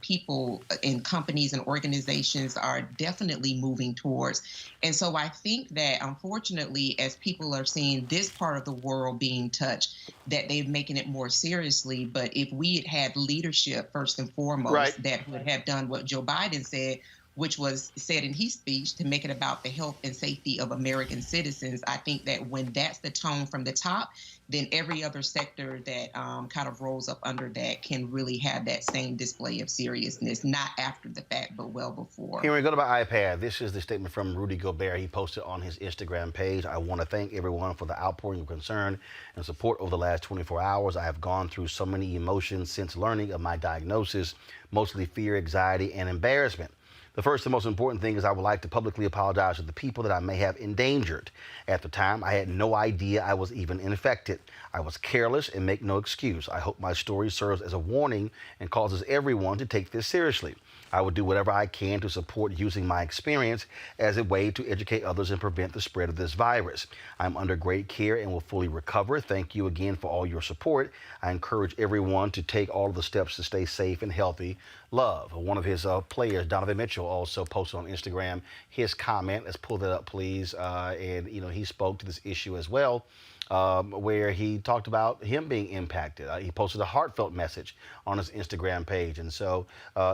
people in companies and organizations are definitely moving towards. And so I think that unfortunately, as people are seeing this part of the world being touched, that they're making it more seriously. But if we had leadership first and foremost, that would have done what Joe Biden said, which was said in his speech, to make it about the health and safety of American citizens. I think that when that's the tone from the top, then every other sector that kind of rolls up under that can really have that same display of seriousness, not after the fact, but well before. Here we go to my iPad. This is the statement from Rudy Gobert. He posted on his Instagram page. I want to thank everyone for the outpouring of concern and support over the last 24 hours. I have gone through so many emotions since learning of my diagnosis, mostly fear, anxiety, and embarrassment. The first and most important thing is I would like to publicly apologize to the people that I may have endangered. At the time, I had no idea I was even infected. I was careless and make no excuse. I hope my story serves as a warning and causes everyone to take this seriously. I will do whatever I can to support using my experience as a way to educate others and prevent the spread of this virus. I'm under great care and will fully recover. Thank you again for all your support. I encourage everyone to take all of the steps to stay safe and healthy. Love. One of his players, Donovan Mitchell, also posted on Instagram his comment. Let's pull that up, please. And, you know, he spoke to this issue as well. where he talked about him being impacted. He posted a heartfelt message on his Instagram page, and so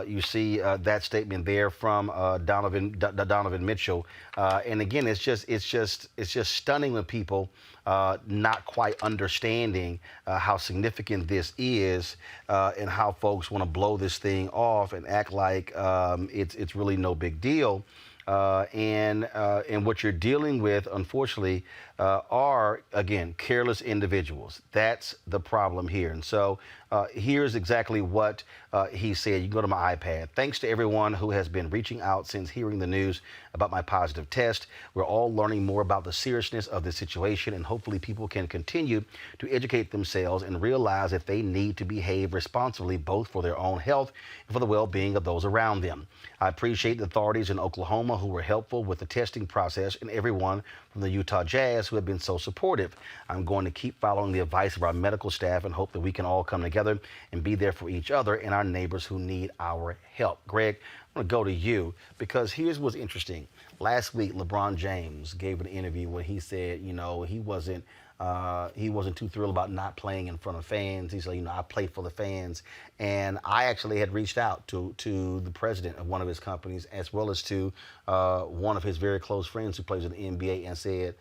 you see that statement there from Donovan Mitchell. And again, it's just stunning when people not quite understanding how significant this is, and how folks want to blow this thing off and act like it's really no big deal. And what you're dealing with, unfortunately, are, again, careless individuals. That's the problem here. And so here's exactly what he said. You can go to my iPad. Thanks to everyone who has been reaching out since hearing the news about my positive test. We're all learning more about the seriousness of this situation, and hopefully people can continue to educate themselves and realize that they need to behave responsibly, both for their own health and for the well-being of those around them. I appreciate the authorities in Oklahoma who were helpful with the testing process, and everyone from the Utah Jazz who have been so supportive. I'm going to keep following the advice of our medical staff and hope that we can all come together and be there for each other and our neighbors who need our help. Greg, I'm going to go to you, because here's what's interesting. Last week, LeBron James gave an interview where he said, you know, he wasn't too thrilled about not playing in front of fans. He said, you know, I play for the fans. And I actually had reached out to the president of one of his companies, as well as to one of his very close friends who plays in the NBA, and said,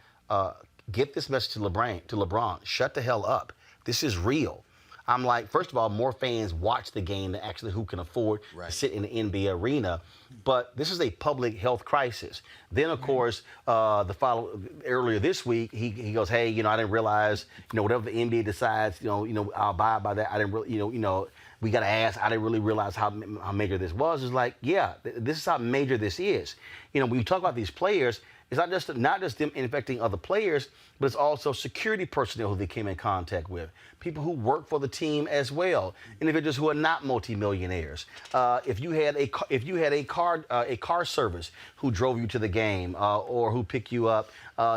get this message to LeBron. Shut the hell up. This is real. I'm like, first of all, more fans watch the game than actually who can afford to sit in the NBA arena. But this is a public health crisis. Then, of course, earlier this week, he goes, hey, you know, I didn't realize, you know, whatever the NBA decides, you know, I'll abide by that. I didn't really, you know, we got to ask. I didn't really realize how major this was. It's like, yeah, this is how major this is. You know, when you talk about these players, it's not just them infecting other players, but it's also security personnel who they came in contact with, people who work for the team as well, individuals who are not multimillionaires. If you had a car service who drove you to the game or who picked you up,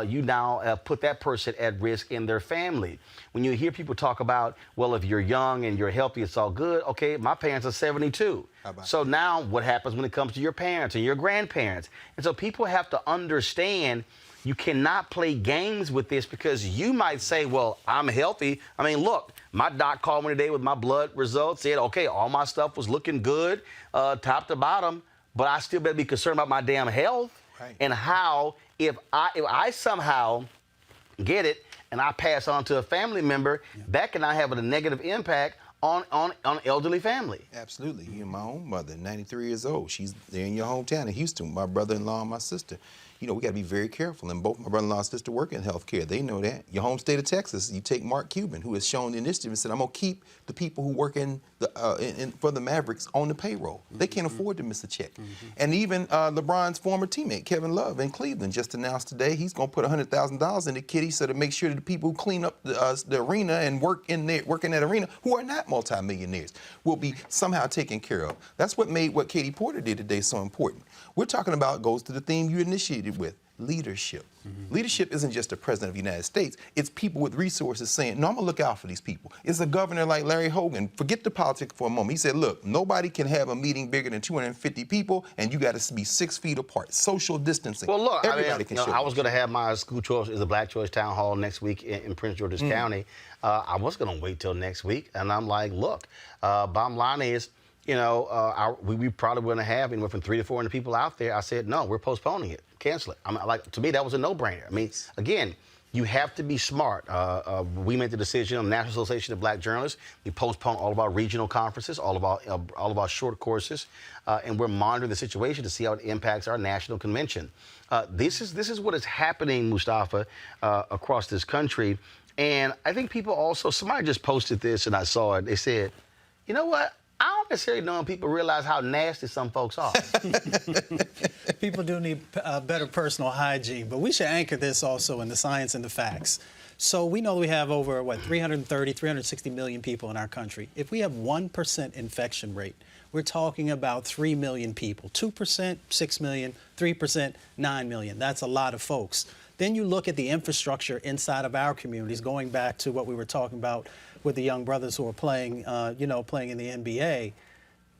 you now put that person at risk in their family. When you hear people talk about, well, if you're young and you're healthy, it's all good. Okay, my parents are 72. So now what happens when it comes to your parents and your grandparents? And so people have to understand you cannot play games with this, because you might say, well, I'm healthy. I mean, look, my doc called me today with my blood results, said, okay, all my stuff was looking good, top to bottom, but I still better be concerned about my damn health. And how, if I somehow get it and I pass on to a family member, that can now have a negative impact on elderly family. Absolutely. You and my own mother, 93 years old. She's there in your hometown in Houston, my brother-in-law and my sister. You know, we got to be very careful. And both my brother-in-law and sister work in healthcare. They know that. Your home state of Texas, you take Mark Cuban, who has shown the initiative and said, I'm going to keep the people who work for the Mavericks on the payroll. They can't afford to miss a check. And even LeBron's former teammate, Kevin Love in Cleveland, just announced today he's going to put $100,000 in the kitty so to make sure that the people who clean up the arena and work in that arena, who are not multimillionaires, will be somehow taken care of. That's what made what Katie Porter did today so important. We're talking about, goes to the theme you initiated with, leadership. Leadership isn't just the president of the United States. It's people with resources saying, no, I'm going to look out for these people. It's a governor like Larry Hogan. Forget the politics for a moment. He said, look, nobody can have a meeting bigger than 250 people, and you got to be 6 feet apart. Social distancing. Well, look, everybody can show I was going to have my school choice is a Black Choice Town Hall next week in Prince George's County. I was going to wait till next week, and I'm like, look, bottom line is, you know, we probably wouldn't have anywhere from 300 to 400 people out there. I said, no, we're postponing it. Cancel it. I mean, like, to me, that was a no-brainer. I mean, again, you have to be smart. We made the decision on the National Association of Black Journalists. We postponed all of our regional conferences, all of our short courses, and we're monitoring the situation to see how it impacts our national convention. This is what is happening, Mustafa, across this country. And I think people also, somebody just posted this and I saw it. They said, you know what? I don't necessarily know if people realize how nasty some folks are. People do need better personal hygiene, but we should anchor this also in the science and the facts. So we know we have over, 330, 360 million people in our country. If we have 1% infection rate, we're talking about 3 million people. 2%, 6 million, 3%, 9 million. That's a lot of folks. Then you look at the infrastructure inside of our communities, going back to what we were talking about with the young brothers who are playing, playing in the NBA.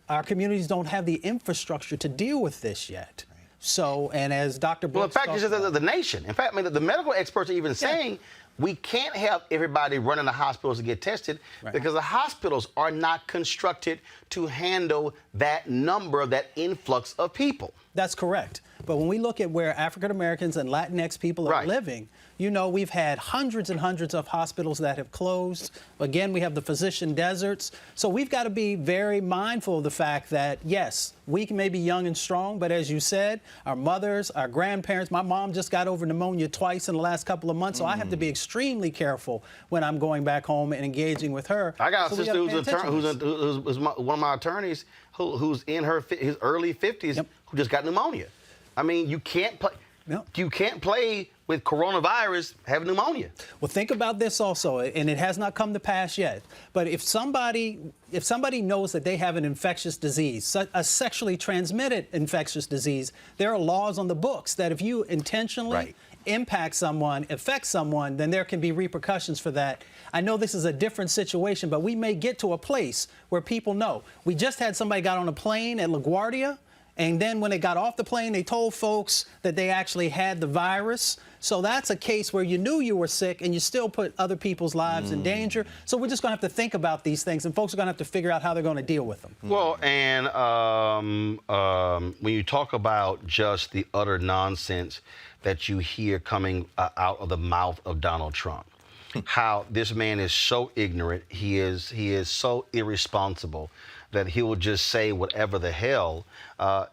Our communities don't have the infrastructure to deal with this yet. So, and as Dr. Brooks, well, in fact, it's just the nation. In fact, I mean, the medical experts are even saying we can't have everybody running the hospitals to get tested because the hospitals are not constructed to handle that number, that influx of people. That's correct. But when we look at where African Americans and Latinx people are living, you know, we've had hundreds and hundreds of hospitals that have closed. Again, we have the physician deserts. So we've got to be very mindful of the fact that, yes, we may be young and strong, but as you said, our mothers, our grandparents, my mom just got over pneumonia twice in the last couple of months, so I have to be extremely careful when I'm going back home and engaging with her. I got a sister who's one of my attorneys who's in his early 50s who just got pneumonia. I mean, you can't play. You can't play with coronavirus having pneumonia. Well, think about this also, and it has not come to pass yet. But if somebody knows that they have an infectious disease, a sexually transmitted infectious disease, there are laws on the books that if you intentionally impact someone, affect someone, then there can be repercussions for that. I know this is a different situation, but we may get to a place where people know. We just had somebody got on a plane at LaGuardia, and then when they got off the plane, they told folks that they actually had the virus. So that's a case where you knew you were sick and you still put other people's lives in danger. So we're just going to have to think about these things, and folks are going to have to figure out how they're going to deal with them. Well, and when you talk about just the utter nonsense that you hear coming out of the mouth of Donald Trump, how this man is so ignorant, he is so irresponsible that he will just say whatever the hell.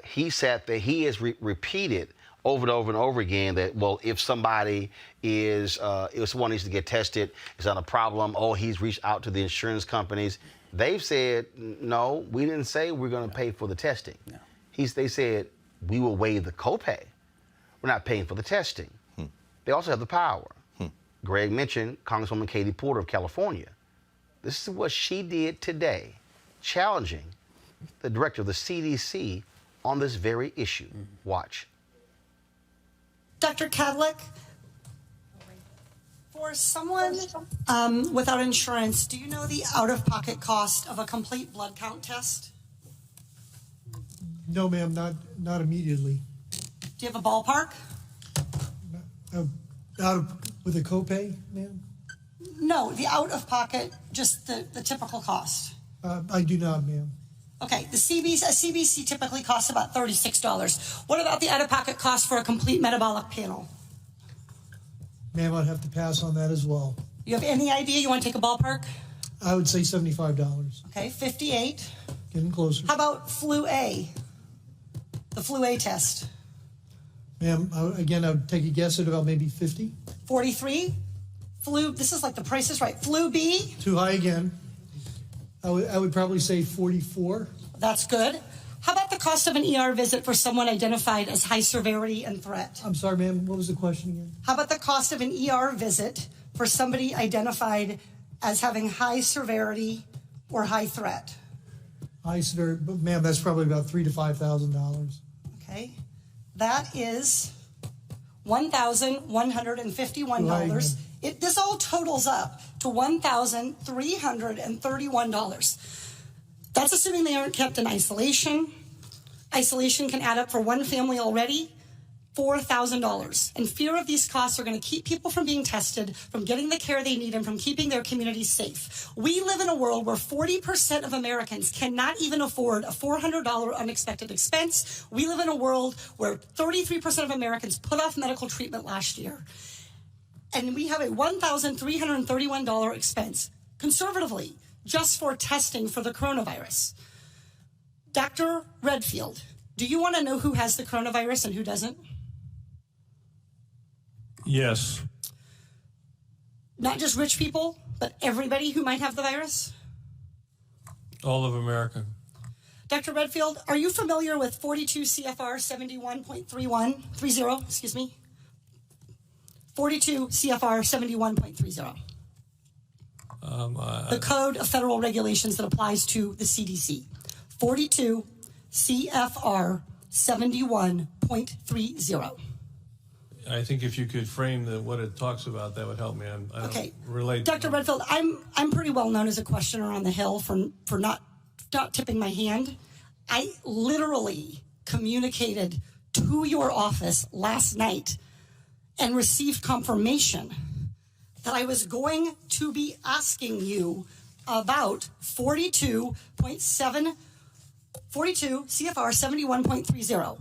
He sat there, he has repeated over and over and over again that, well, if somebody if someone needs to get tested, it's not a problem. Oh, he's reached out to the insurance companies. They've said, no, we didn't say we're going to pay for the testing. They said, we will waive the copay. We're not paying for the testing. They also have the power. Greg mentioned Congresswoman Katie Porter of California. This is what she did today, challenging the director of the CDC on this very issue. Watch. Dr. Kadlik, for someone without insurance, do you know the out-of-pocket cost of a complete blood count test? No, ma'am, not immediately. Do you have a ballpark? With a copay, ma'am? No, the out-of-pocket, just the typical cost. I do not, ma'am. Okay, a CBC typically costs about $36. What about the out-of-pocket cost for a complete metabolic panel? Ma'am, I'd have to pass on that as well. You have any idea? You want to take a ballpark? I would say $75. Okay, $58. Getting closer. How about flu A? The flu A test. Ma'am, again, I would take a guess at about maybe 50. 43. Flu, this is like the Price is Right. Flu B. Too high again. I would probably say 44. That's good. How about the cost of an ER visit for someone identified as high severity and threat? I'm sorry, ma'am, what was the question again? How about the cost of an ER visit for somebody identified as having high severity or high threat? High severity, but ma'am, that's probably about $3,000 to $5,000. Okay. That is $1,151. This all totals up to $1,331. That's assuming they aren't kept in isolation. Isolation can add up for one family already, $4,000. And fear of these costs are going to keep people from being tested, from getting the care they need, and from keeping their communities safe. We live in a world where 40% of Americans cannot even afford a $400 unexpected expense. We live in a world where 33% of Americans put off medical treatment last year. And we have a $1,331 expense, conservatively, just for testing for the coronavirus. Dr. Redfield, do you want to know who has the coronavirus and who doesn't? Yes. Not just rich people, but everybody who might have the virus? All of America. Dr. Redfield, are you familiar with 42 CFR 71.30, excuse me? 42 CFR 71.30. The Code of Federal Regulations that applies to the CDC. 42 CFR 71.30. I think if you could frame what it talks about, that would help me. I don't relate. Dr. Redfield, I'm pretty well known as a questioner on the Hill for not tipping my hand. I literally communicated to your office last night and received confirmation that I was going to be asking you about 42 CFR 71.30.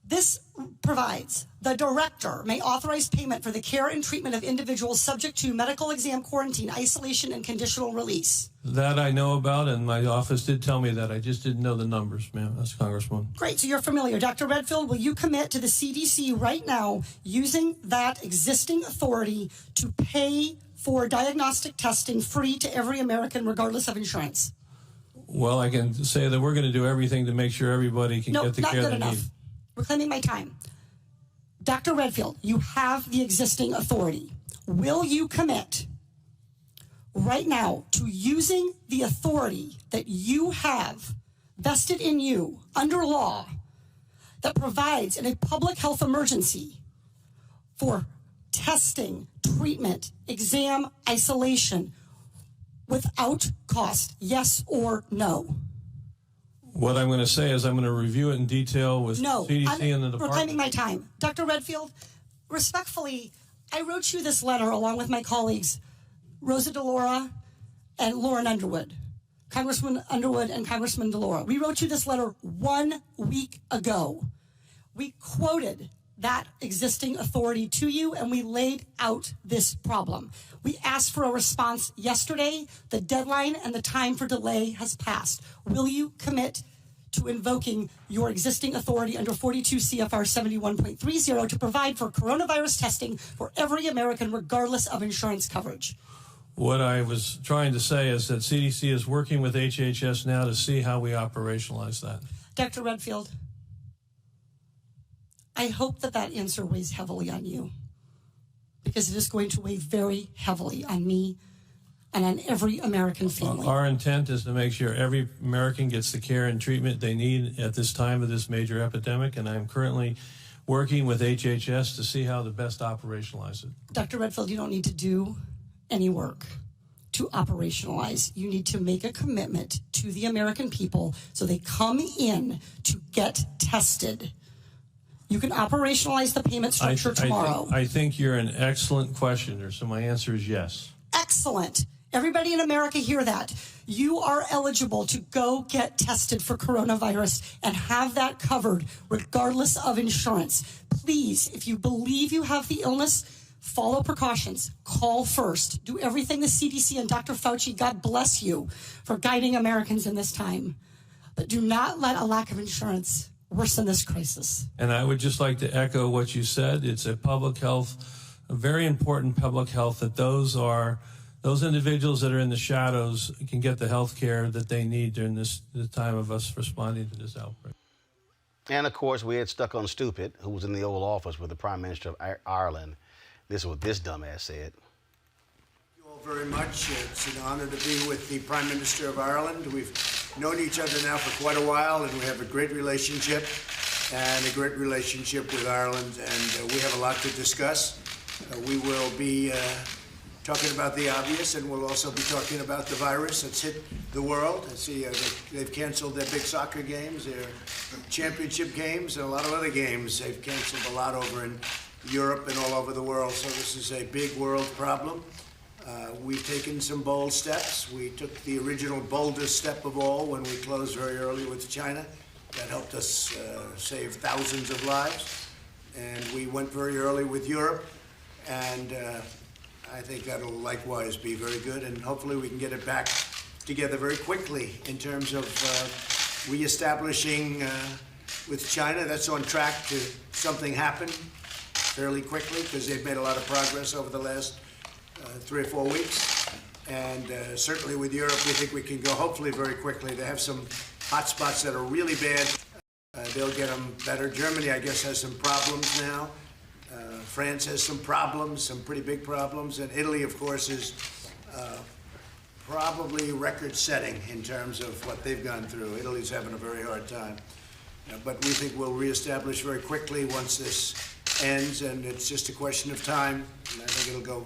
This provides the director may authorize payment for the care and treatment of individuals subject to medical exam, quarantine, isolation, and conditional release. That I know about, and my office did tell me that. I just didn't know the numbers, ma'am. That's Congresswoman. Great, so you're familiar. Dr. Redfield, will you commit to the CDC right now using that existing authority to pay for diagnostic testing free to every American regardless of insurance? Well, I can say that we're going to do everything to make sure everybody can get the care they need. Reclaiming my time. Dr. Redfield, you have the existing authority. Will you commit right now to using the authority that you have vested in you under law that provides in a public health emergency for testing, treatment, exam, isolation without cost? Yes or no? What I'm going to say is I'm going to review it in detail with CDC and the department. Reclaiming my time. Dr. Redfield, respectfully, I wrote you this letter along with my colleagues, Rosa DeLaura and Lauren Underwood, Congressman Underwood and Congressman DeLaura. We wrote you this letter 1 week ago. We quoted that existing authority to you, and we laid out this problem. We asked for a response yesterday. The deadline and the time for delay has passed. Will you commit to invoking your existing authority under 42 CFR 71.30 to provide for coronavirus testing for every American, regardless of insurance coverage? What I was trying to say is that CDC is working with HHS now to see how we operationalize that. Dr. Redfield, I hope that that answer weighs heavily on you, because it is going to weigh very heavily on me and on every American family. Our intent is to make sure every American gets the care and treatment they need at this time of this major epidemic, and I'm currently working with HHS to see how to best operationalize it. Dr. Redfield, you don't need to do any work to operationalize. You need to make a commitment to the American people so they come in to get tested. You can operationalize the payment structure tomorrow. I think you're an excellent questioner, so my answer is yes. Excellent. Everybody in America hear that. You are eligible to go get tested for coronavirus and have that covered regardless of insurance. Please, if you believe you have the illness, follow precautions. Call first. Do everything the CDC and Dr. Fauci, God bless you, for guiding Americans in this time. But do not let a lack of insurance worsen this crisis. And I would just like to echo what you said. It's a public health, a very important public health, that those individuals that are in the shadows can get the health care that they need during the time of us responding to this outbreak. And of course, we had stuck on Stupid, who was in the Oval Office with the Prime Minister of Ireland. This is what this dumbass said. Thank you all very much. It's an honor to be with the Prime Minister of Ireland. We've known each other now for quite a while, and we have a great relationship with Ireland, and we have a lot to discuss. We will be talking about the obvious, and we'll also be talking about the virus that's hit the world. I see they've canceled their big soccer games, their championship games, and a lot of other games. They've canceled a lot over in Europe and all over the world, so this is a big world problem. We've taken some bold steps. We took the original boldest step of all when we closed very early with China. That helped us save thousands of lives. And we went very early with Europe, and I think that'll likewise be very good, and hopefully we can get it back together very quickly in terms of reestablishing with China. That's on track to something happen fairly quickly, because they've made a lot of progress over the last 3 or 4 weeks. And certainly with Europe, we think we can go hopefully very quickly. They have some hot spots that are really bad. They'll get them better. Germany, I guess, has some problems now. France has some problems, some pretty big problems. And Italy, of course, is probably record-setting in terms of what they've gone through. Italy's having a very hard time. But we think we'll reestablish very quickly once this ends, and it's just a question of time. And I think it'll go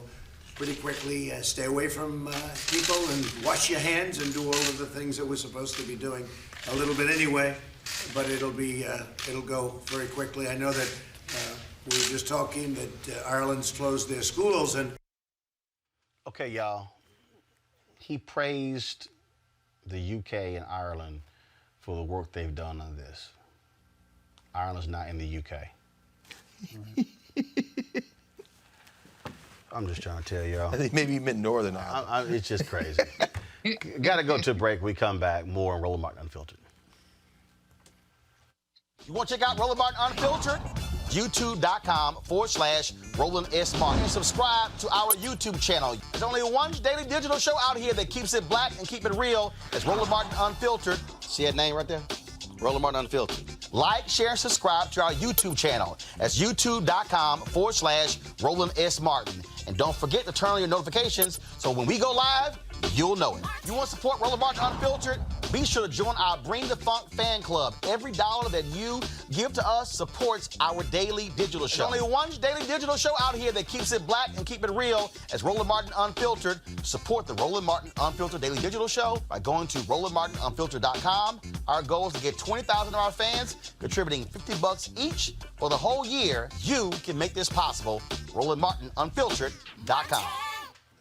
pretty quickly. Stay away from people and wash your hands and do all of the things that we're supposed to be doing a little bit anyway. But it'll go very quickly. I know that we were just talking that Ireland's closed their schools, and Okay, y'all. He praised the UK and Ireland for the work they've done on this. Ireland's not in the UK. I'm just trying to tell y'all. I think maybe he meant Northern Ireland. It's just crazy. Got to go to a break. We come back. More on Roland Martin Unfiltered. You want to check out Roland Martin Unfiltered? YouTube.com/Roland S. Martin. And subscribe to our YouTube channel. There's only one daily digital show out here that keeps it black and keep it real. It's Roland Martin Unfiltered. See that name right there? Roland Martin Unfiltered. Like, share, and subscribe to our YouTube channel. That's youtube.com/Roland S. Martin. And don't forget to turn on your notifications so when we go live, you'll know it. You want to support Roland Martin Unfiltered? Be sure to join our Bring the Funk fan club. Every dollar that you give to us supports our daily digital show. There's only one daily digital show out here that keeps it black and keep it real. It's Roland Martin Unfiltered. Support the Roland Martin Unfiltered daily digital show by going to RolandMartinUnfiltered.com. Our goal is to get 20,000 of our fans contributing $50 each for the whole year. You can make this possible. RolandMartinUnfiltered.com.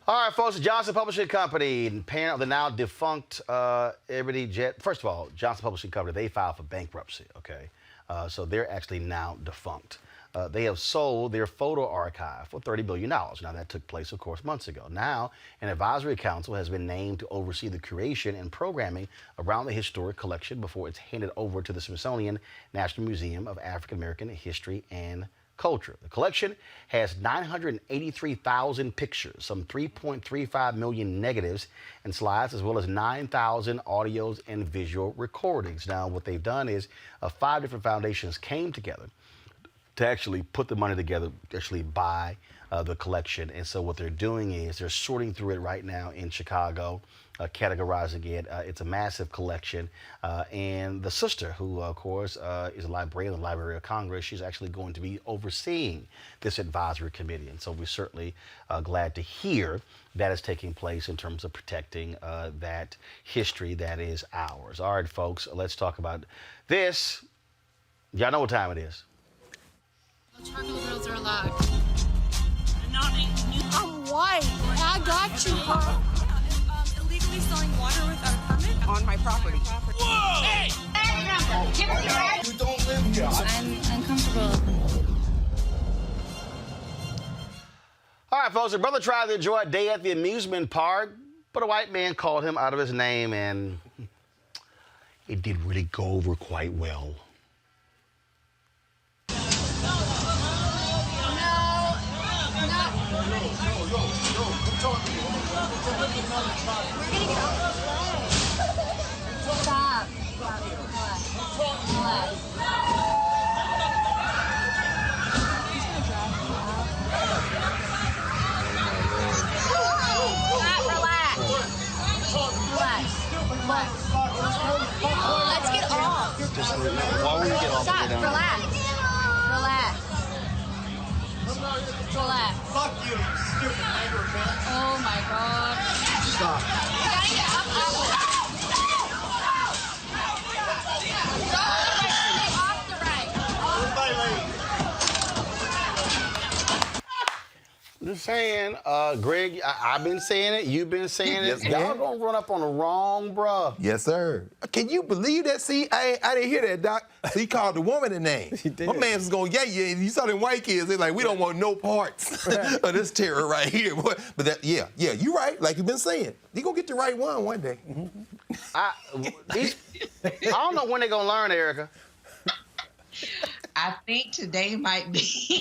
All right, folks, the Johnson Publishing Company, parent of the now defunct Ebony Jet. First of all, Johnson Publishing Company, they filed for bankruptcy, okay? So they're actually now defunct. They have sold their photo archive for $30 billion. Now, that took place, of course, months ago. Now, an advisory council has been named to oversee the curation and programming around the historic collection before it's handed over to the Smithsonian National Museum of African American History and Culture. The collection has 983,000 pictures, some 3.35 million negatives and slides, as well as 9,000 audios and visual recordings. Now, what they've done is 5 different foundations came together to actually put the money together, actually buy the collection. And so what they're doing is they're sorting through it right now in Chicago, categorizing it. It's a massive collection. And the sister, who, of course, is a librarian in the Library of Congress, she's actually going to be overseeing this advisory committee. And so we're certainly glad to hear that is taking place in terms of protecting that history that is ours. All right, folks, let's talk about this. Y'all know what time it is. Charcoal grills are allowed. I'm white. I got you, Carl. Illegally selling water without a permit on my property. Whoa! Hey! You don't live here. I'm uncomfortable. All right, folks, a brother tried to enjoy a day at the amusement park, but a white man called him out of his name, and it did really go over quite well. Stop. Relax. Let's get off. Why would we get off? Stop. Relax. Fuck you, stupid neighbor, man. Oh my God. Stop. You gotta get up off the right. Just saying, Greg, I've been saying it, you've been saying it. Yes, Y'all man. gonna run up on the wrong, bruh. Yes, sir. Can you believe that? See, I didn't hear that, Doc. So he called the woman a name. He did. My man was going, yeah. You saw them white kids. They're like, we don't want no parts of this terror right here. But that, yeah, you're right. Like you've been saying, you gonna get the right one day. I don't know when they're gonna learn, Erica. I think today might be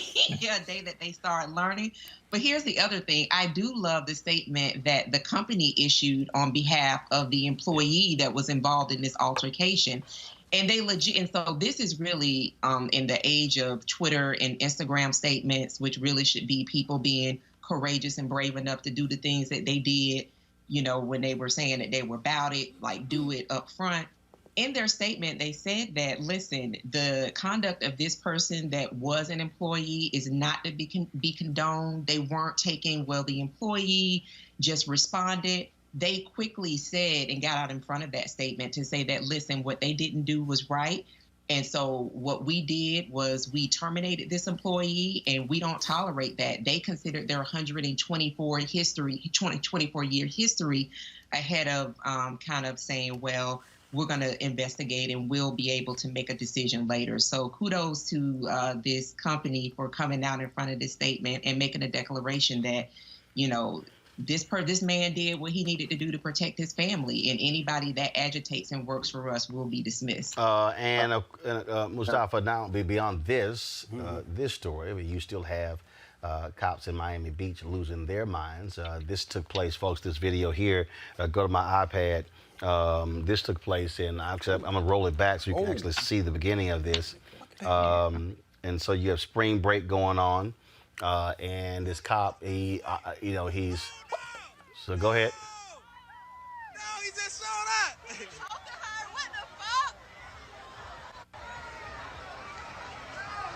a day that they start learning. But here's the other thing. I do love the statement that the company issued on behalf of the employee that was involved in this altercation. And they legit, and so this is really in the age of Twitter and Instagram statements, which really should be people being courageous and brave enough to do the things that they did, you know, when they were saying that they were about it, like do it up front. In their statement, they said that, listen, the conduct of this person that was an employee is not to be condoned. They weren't taking, well, the employee just responded. They quickly said and got out in front of that statement to say that, listen, what they didn't do was right. And so what we did was we terminated this employee, and we don't tolerate that. They considered their 24-year history ahead of kind of saying, well, we're going to investigate and we'll be able to make a decision later. So kudos to this company for coming out in front of this statement and making a declaration that, you know, this man did what he needed to do to protect his family, and anybody that agitates and works for us will be dismissed. Mustafa, now beyond this this story, I mean, you still have cops in Miami Beach losing their minds. This took place, folks. This video here, go to my iPad. This took place in. I'm gonna roll it back so you can actually see the beginning of this. And so you have spring break going on. And this cop, he's. So go ahead. No, he just showed up. What the fuck?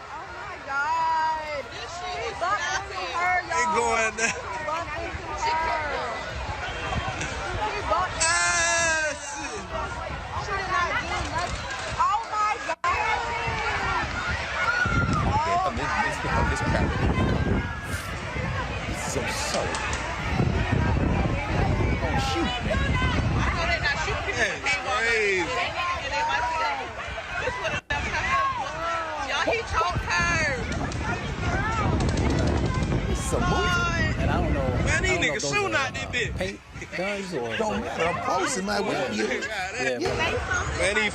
Oh my God. He bumped into her, y'all. He going down. He bumped into her. He bumped into her. She did not do nothing. Oh my God. This is absurd. Shoot, man. I know they're not shooting people. Hey, y'all, he choked her. It's a movie. And I don't know. Man, these niggas shooting out this bitch. Paint guns or don't matter. I'm close in my way. Man, he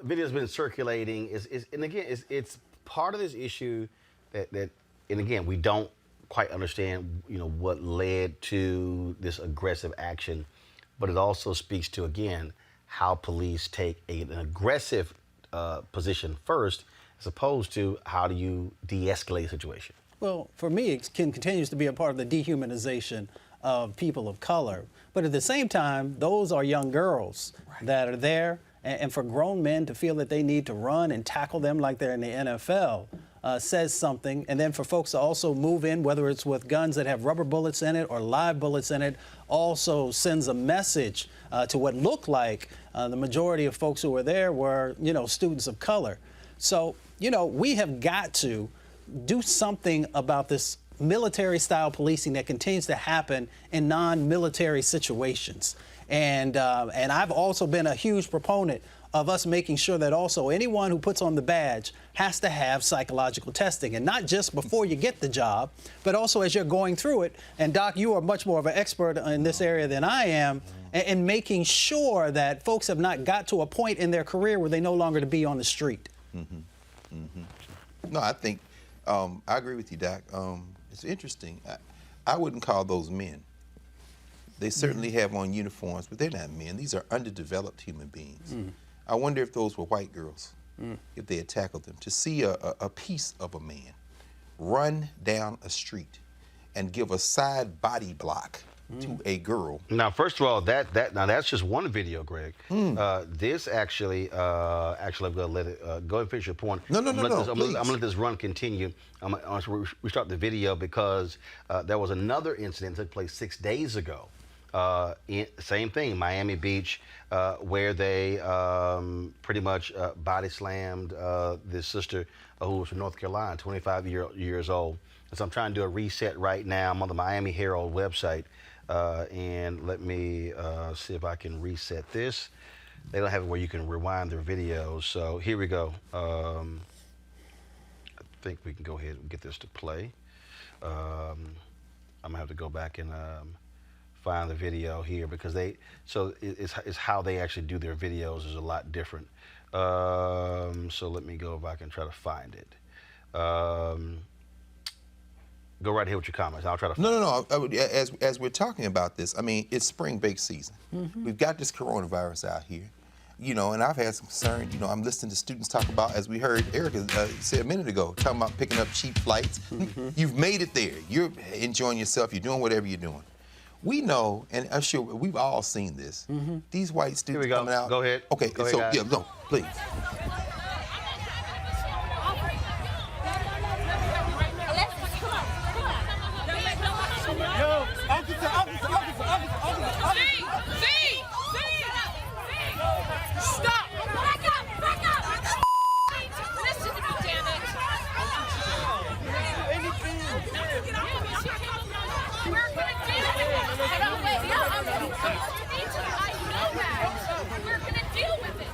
Video's been circulating. And again, it's part of this issue that and again, we don't quite understand, what led to this aggressive action, but it also speaks to, again, how police take an aggressive position first, as opposed to how do you de-escalate a situation. Well, for me, it continues to be a part of the dehumanization of people of color. But at the same time, those are young girls that are there, and for grown men to feel that they need to run and tackle them like they're in the NFL says something. And then for folks to also move in, whether it's with guns that have rubber bullets in it or live bullets in it, also sends a message to what looked like the majority of folks who were there were, students of color. So, we have got to do something about this military-style policing that continues to happen in non-military situations. And I've also been a huge proponent of us making sure that also anyone who puts on the badge has to have psychological testing, and not just before you get the job, but also as you're going through it. And Doc, you are much more of an expert in this area than I am, in making sure that folks have not got to a point in their career where they no longer to be on the street. No, I think, I agree with you, Doc. It's interesting. I wouldn't call those men. They certainly have on uniforms, but they're not men. These are underdeveloped human beings. I wonder if those were white girls, if they had tackled them. To see a piece of a man run down a street and give a side body block to a girl. Now, first of all, that's just one video, Greg. This actually, I'm gonna let it go and finish your point. No, I'm gonna let this run continue. I'm gonna restart the video because there was another incident that took place 6 days ago. Same thing, Miami Beach, where they pretty much body slammed this sister who was from North Carolina, 25 years old. And so I'm trying to do a reset right now. I'm on the Miami Herald website, and let me see if I can reset this. They don't have it where you can rewind their videos, so here we go. I think we can go ahead and get this to play. I'm gonna have to go back and find the video here because it's how they actually do their videos is a lot different. So let me go if I can try to find it. Go right ahead with your comments. I'll try to find it. As we're talking about this, I mean, it's spring break season. We've got this coronavirus out here. And I've had some concern. I'm listening to students talk about, as we heard Erica say a minute ago, talking about picking up cheap flights. You've made it there. You're enjoying yourself. You're doing whatever you're doing. We know, and I'm sure we've all seen this. These white students coming out. Go ahead. Okay, go ahead, yeah, no, please. We're gonna deal with it.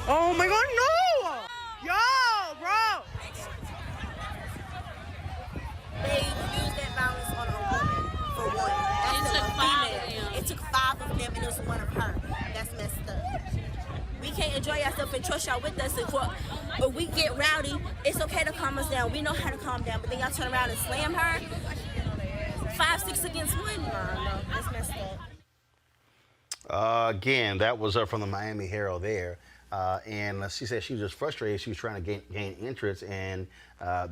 Oh my God, no! Yo, bro! They used that violence on a woman for one. It took 5 of them, and it was one of her. That's messed up. We can't enjoy ourselves and trust y'all with us. But we get rowdy, it's okay to calm us down. We know how to calm down, but then y'all turn around and slam her. 5, 6 against 1. No, that's messed up. Again, that was from the Miami Herald there. And she said she was just frustrated. She was trying to gain entrance, and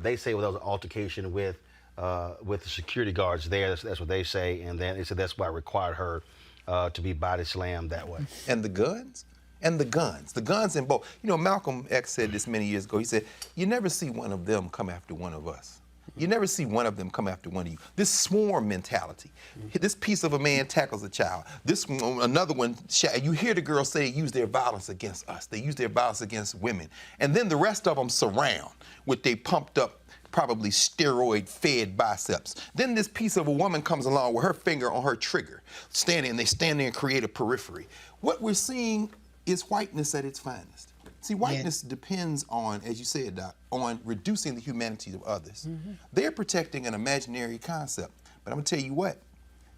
they say there was an altercation with the security guards there. That's what they say, and then they said that's why it required her to be body slammed that way. And the guns? And the guns in both. You know, Malcolm X said this many years ago. He said, you never see one of them come after one of us. You never see one of them come after one of you. This swarm mentality. This piece of a man tackles a child. Another one, you hear the girls say they use their violence against us. They use their violence against women. And then the rest of them surround with their pumped up, probably steroid-fed biceps. Then this piece of a woman comes along with her finger on her trigger, they stand there and create a periphery. What we're seeing is whiteness at its finest. See, whiteness depends on, as you said, Doc, on reducing the humanity of others. They're protecting an imaginary concept. But I'm going to tell you what,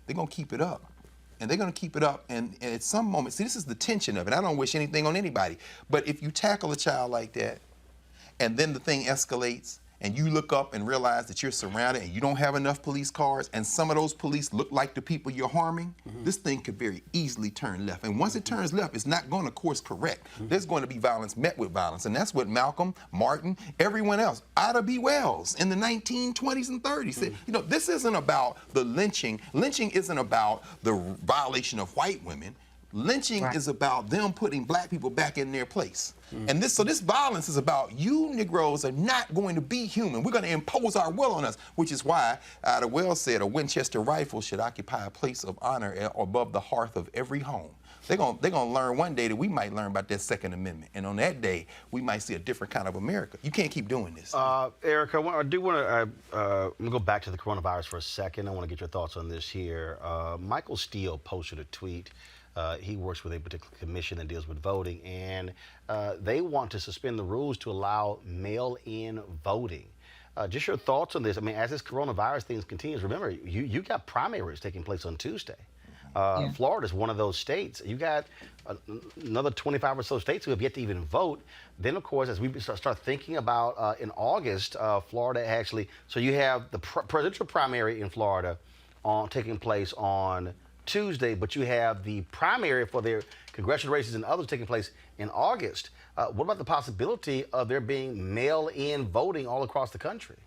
they're going to keep it up. And they're going to keep it up. And at some moment, see, this is the tension of it. I don't wish anything on anybody. But if you tackle a child like that, and then the thing escalates, and you look up and realize that you're surrounded and you don't have enough police cars, and some of those police look like the people you're harming, this thing could very easily turn left. And once it turns left, it's not going to course correct. There's going to be violence met with violence. And that's what Malcolm, Martin, everyone else, Ida B. Wells in the 1920s and 30s said, you know, this isn't about the lynching. Lynching isn't about the violation of white women. Lynching is about them putting black people back in their place. And this violence is about you Negroes are not going to be human. We're going to impose our will on us, which is why Ida Wells said a Winchester rifle should occupy a place of honor above the hearth of every home. They're gonna learn one day that we might learn about that Second Amendment, and on that day we might see a different kind of America. You can't keep doing this. Erica, I do want to go back to the coronavirus for a second. I want to get your thoughts on this here. Michael Steele posted a tweet. He works with a particular commission that deals with voting, and they want to suspend the rules to allow mail-in voting. Just your thoughts on this. I mean, as this coronavirus thing continues, remember, you got primaries taking place on Tuesday. Florida is one of those states. You got another 25 or so states who have yet to even vote. Then, of course, as we start thinking about in August, Florida actually, so you have the presidential primary in Florida taking place on Tuesday, but you have the primary for their congressional races and others taking place in August. What about the possibility of there being mail-in voting all across the country?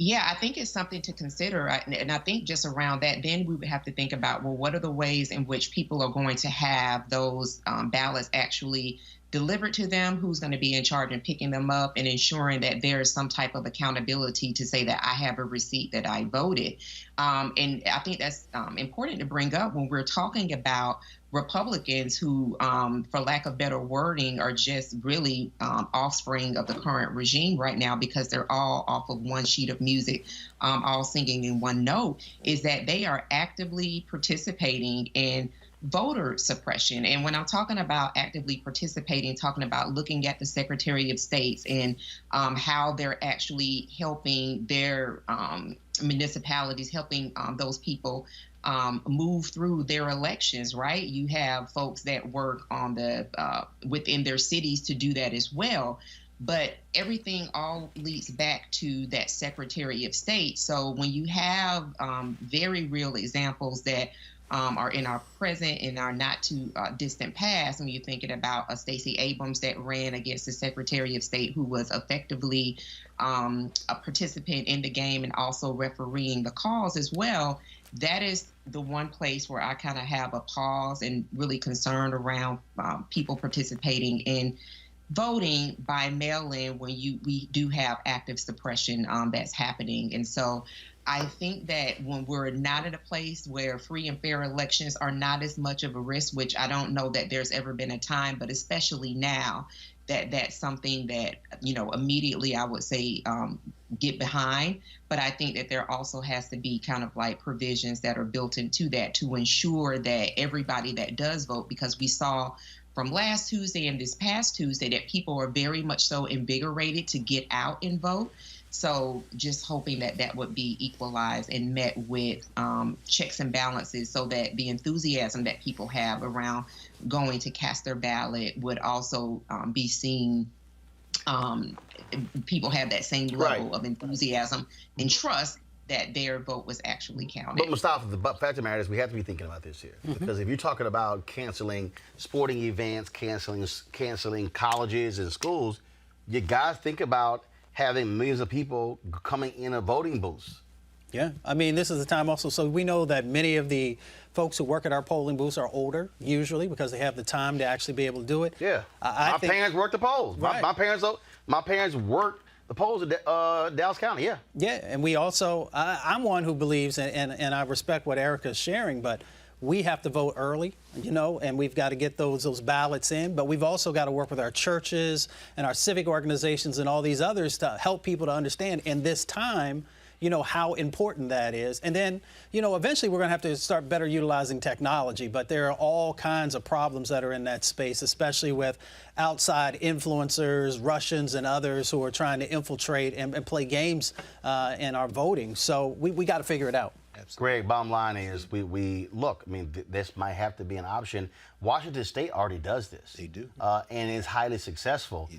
Yeah, I think it's something to consider. And I think just around that, then we would have to think about, well, what are the ways in which people are going to have those ballots actually delivered to them, who's going to be in charge of picking them up and ensuring that there's some type of accountability to say that I have a receipt that I voted. And I think that's important to bring up when we're talking about Republicans who, for lack of better wording, are just really offspring of the current regime right now because they're all off of one sheet of music, all singing in one note, is that they are actively participating in voter suppression. And when I'm talking about actively participating, talking about looking at the Secretary of States and how they're actually helping their municipalities, helping those people move through their elections, right? You have folks that work on the within their cities to do that as well. But everything all leads back to that Secretary of State. So when you have very real examples that are in our present, in our not too distant past, when you're thinking about a Stacey Abrams that ran against the Secretary of State who was effectively a participant in the game and also refereeing the calls as well, that is the one place where I kind of have a pause and really concerned around people participating in voting by mail-in when we do have active suppression that's happening. And so I think that when we're not at a place where free and fair elections are not as much of a risk, which I don't know that there's ever been a time, but especially now, that's something that, immediately I would say get behind. But I think that there also has to be kind of like provisions that are built into that to ensure that everybody that does vote, because we saw from last Tuesday and this past Tuesday that people are very much so invigorated to get out and vote. So just hoping that that would be equalized and met with checks and balances so that the enthusiasm that people have around going to cast their ballot would also be seen. People have that same level of enthusiasm and trust that their vote was actually counted. But Mustafa, the fact of the matter is we have to be thinking about this here. Because if you're talking about canceling sporting events, canceling colleges and schools, you got to think about having millions of people coming in a voting booths. Yeah, I mean, this is the time also, so we know that many of the folks who work at our polling booths are older, usually, because they have the time to actually be able to do it. Yeah, my parents worked the polls. Right. My parents worked the polls in Dallas County, yeah. Yeah, and we also, I'm one who believes, and I respect what Erica's sharing, but we have to vote early, and we've got to get those ballots in. But we've also got to work with our churches and our civic organizations and all these others to help people to understand in this time, how important that is. And then, eventually we're going to have to start better utilizing technology. But there are all kinds of problems that are in that space, especially with outside influencers, Russians and others who are trying to infiltrate and play games in our voting. So we got to figure it out. Greg, bottom line is we look, I mean, this might have to be an option. Washington State already does this. They do. And is highly successful.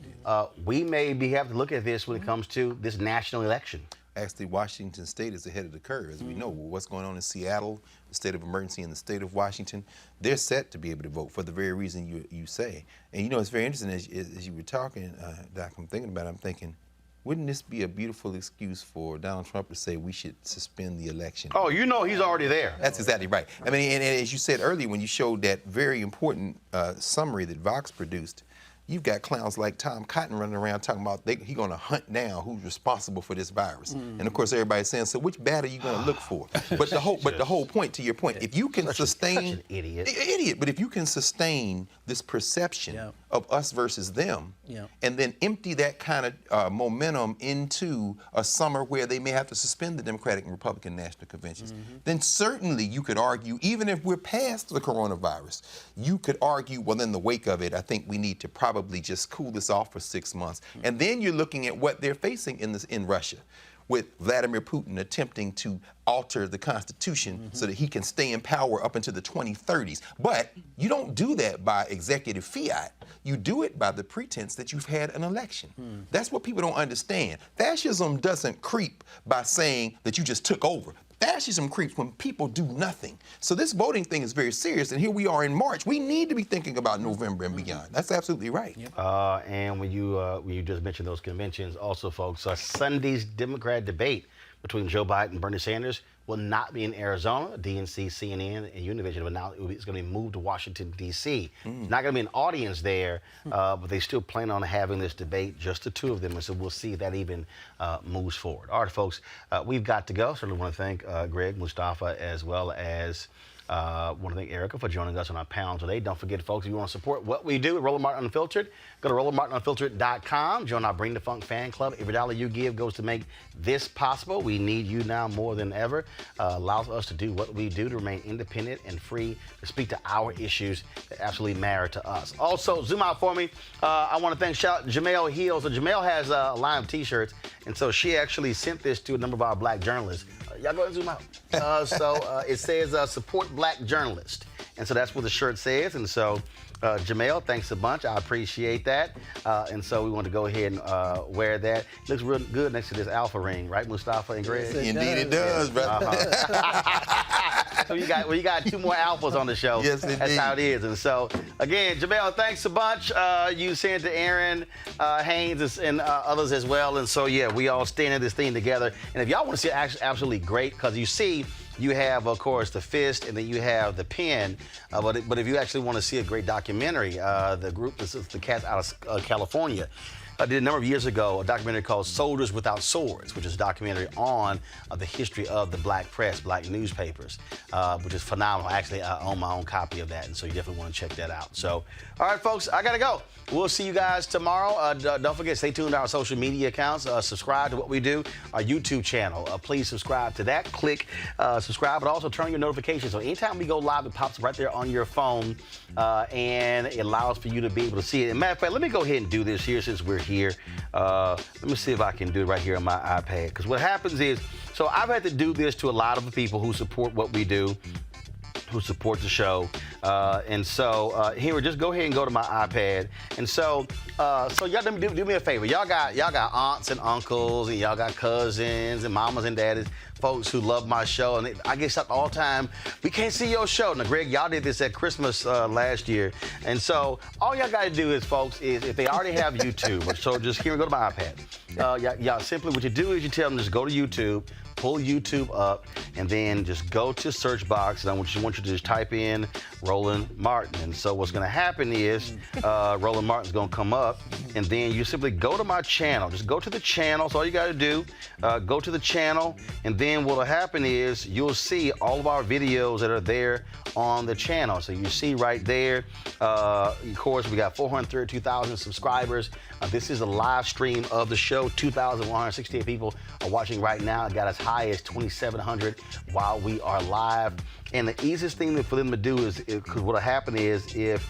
We may have to look at this when it comes to this national election. Actually, Washington State is ahead of the curve. As we know, what's going on in Seattle, the state of emergency in the state of Washington, they're set to be able to vote for the very reason you say. And it's very interesting as you were talking, Doc, I'm thinking, wouldn't this be a beautiful excuse for Donald Trump to say we should suspend the election? Oh, he's already there. That's exactly right. I mean, and as you said earlier, when you showed that very important summary that Vox produced, you've got clowns like Tom Cotton running around talking about he's going to hunt down who's responsible for this virus. And of course, everybody's saying, so which bat are you going to look for? But the whole point, to your point, if you can sustain such an idiot. But if you can sustain this perception of us versus them, and then empty that kind of momentum into a summer where they may have to suspend the Democratic and Republican national conventions, then certainly you could argue, even if we're past the coronavirus, you could argue, well, in the wake of it, I think we need to probably just cool this off for 6 months. And then you're looking at what they're facing in Russia, with Vladimir Putin attempting to alter the Constitution so that he can stay in power up into the 2030s. But you don't do that by executive fiat. You do it by the pretense that you've had an election. That's what people don't understand. Fascism doesn't creep by saying that you just took over. Fascism creeps when people do nothing. So this voting thing is very serious, and here we are in March. We need to be thinking about November and beyond. That's absolutely right. And when you just mentioned those conventions, also, folks, Sunday's Democrat debate between Joe Biden and Bernie Sanders will not be in Arizona. DNC, CNN, and Univision have announced it's going to be moved to Washington, D.C. It's not going to be an audience there, but they still plan on having this debate, just the two of them, and so we'll see if that even moves forward. All right, folks, we've got to go. Certainly want to thank Greg, Mustafa, as well as want to thank Erica for joining us on our panel today. Don't forget, folks, if you want to support what we do at Roland Martin Unfiltered, go to RolandMartinUnfiltered.com. Join our Bring the Funk fan club. Every dollar you give goes to make this possible. We need you now more than ever. Allows us to do what we do, to remain independent and free, to speak to our issues that absolutely matter to us. Also, zoom out for me. I want to thank Jamel Heal. So Jamel has a line of T-shirts, and so she actually sent this to a number of our black journalists. Y'all go ahead and zoom out. It says support black journalists. And so that's what the shirt says. And so, Jamel, thanks a bunch. I appreciate that. And so we want to go ahead and wear that. Looks real good next to this alpha ring, right, Mustafa and Greg? Yes, Indeed it does, brother. So you got two more alphas on the show. Yes, indeed. That's how it is. And so, again, Jamel, thanks a bunch. You sent to Aaron, Haynes, and others as well. And so, yeah, we all stand in this thing together. And if y'all want to see it, absolutely great, because you see, you have, of course, the fist, and then you have the pen. But if you actually want to see a great documentary, the group, this is the cats out of California. did a number of years ago a documentary called Soldiers Without Swords, which is a documentary on the history of the black press, black newspapers, which is phenomenal. Actually, I own my own copy of that, and so you definitely want to check that out. So, all right, folks, I got to go. We'll see you guys tomorrow. Don't forget, stay tuned to our social media accounts. Subscribe to what we do, our YouTube channel. Please subscribe to that. Click subscribe, but also turn on your notifications. So anytime we go live, it pops right there on your phone, and it allows for you to be able to see it. And matter of fact, let me go ahead and do this here since we're here. Let me see if I can do it right here on my iPad. Because what happens is, so I've had to do this to a lot of the people who support what we do, who support the show, and so here, just go ahead and go to my iPad. And so y'all do me a favor. Y'all got aunts and uncles, and y'all got cousins and mamas and daddies, folks who love my show, and I get stuck all the time. We can't see your show. Now, Greg, y'all did this at Christmas last year, and so all y'all got to do is, folks, is if they already have YouTube, so just here, go to my iPad. Y'all simply, what you do is you tell them just go to YouTube. Pull YouTube up, and then just go to search box, and I want you to just type in Roland Martin. And so what's going to happen is Roland Martin's going to come up, and then you simply go to my channel. Just go to the channel. That's all you got to do. Go to the channel, and then what will happen is you'll see all of our videos that are there on the channel. So you see right there, of course, we got 432,000 subscribers. This is a live stream of the show. 2,168 people are watching right now. It got as high as 2,700 while we are live. And the easiest thing for them to do is, because what'll happen is, if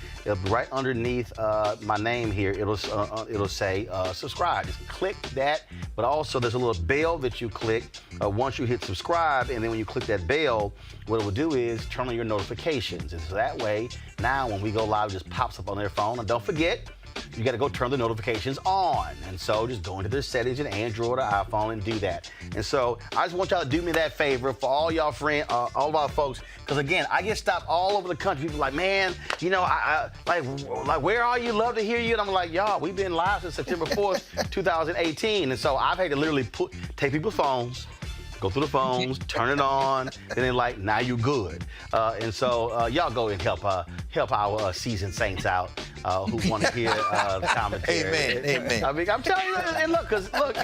right underneath my name here, it'll say subscribe. Just click that. But also, there's a little bell that you click once you hit subscribe, and then when you click that bell, what it will do is turn on your notifications. And so that way, now when we go live, it just pops up on their phone. And don't forget, you got to go turn the notifications on. And so just go into the settings in Android or iPhone and do that. And so I just want y'all to do me that favor for all y'all friends, all of our folks, because again, I get stopped all over the country. People like, man, you know, like where are you? Love to hear you. And I'm like, y'all, we've been live since September 4th, 2018. And so I've had to literally take people's phones, go through the phones, turn it on, and then like, now you good. And so y'all go and help our seasoned saints out who want to hear the commentary. Amen. I mean, I'm telling you, and look,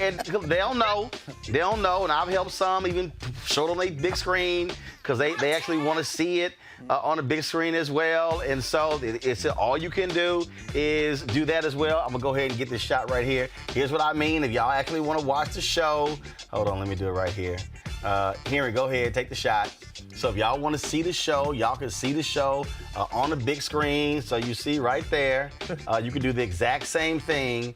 and they don't know, and I've helped some even show it on a big screen because they actually want to see it on a big screen as well. And so it's all you can do is do that as well. I'm gonna go ahead and get this shot right here. Here's what I mean. If y'all actually want to watch the show, hold on, let me do it right here. Henry, go ahead, take the shot. So if y'all want to see the show, y'all can see the show on the big screen. So you see right there. You can do the exact same thing,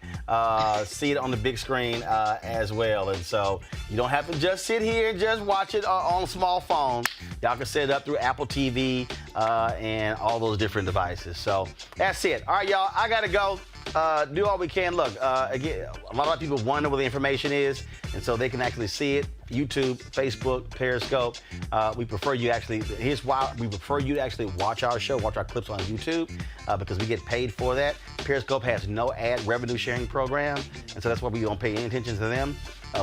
see it on the big screen as well. And so you don't have to just sit here and just watch it on a small phone. Y'all can set it up through Apple TV and all those different devices. So that's it. All right, y'all, I got to go. Do all we can. Look, again, a lot of people wonder where the information is, and so they can actually see it. YouTube, Facebook, Periscope. We prefer you actually, here's why we prefer you to actually watch our show, watch our clips on YouTube, because we get paid for that. Periscope has no ad revenue sharing program, and so that's why we don't pay any attention to them.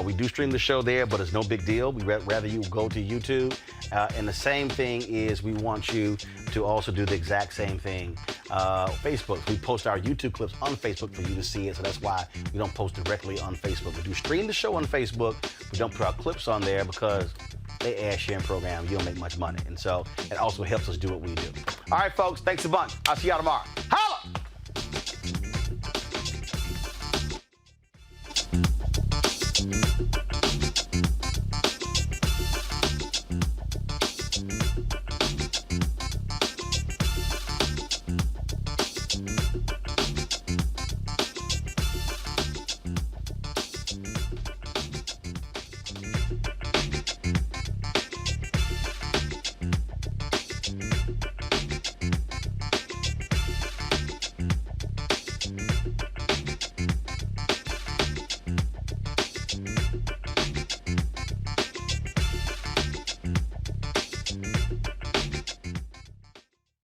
We do stream the show there, but it's no big deal. We'd rather you go to YouTube. And the same thing is we want you to also do the exact same thing. Facebook, we post our YouTube clips on Facebook for you to see it, so that's why we don't post directly on Facebook. We do stream the show on Facebook. We don't put our clips on there because they ad sharing program. You don't make much money. And so it also helps us do what we do. All right, folks, thanks a bunch. I'll see y'all tomorrow.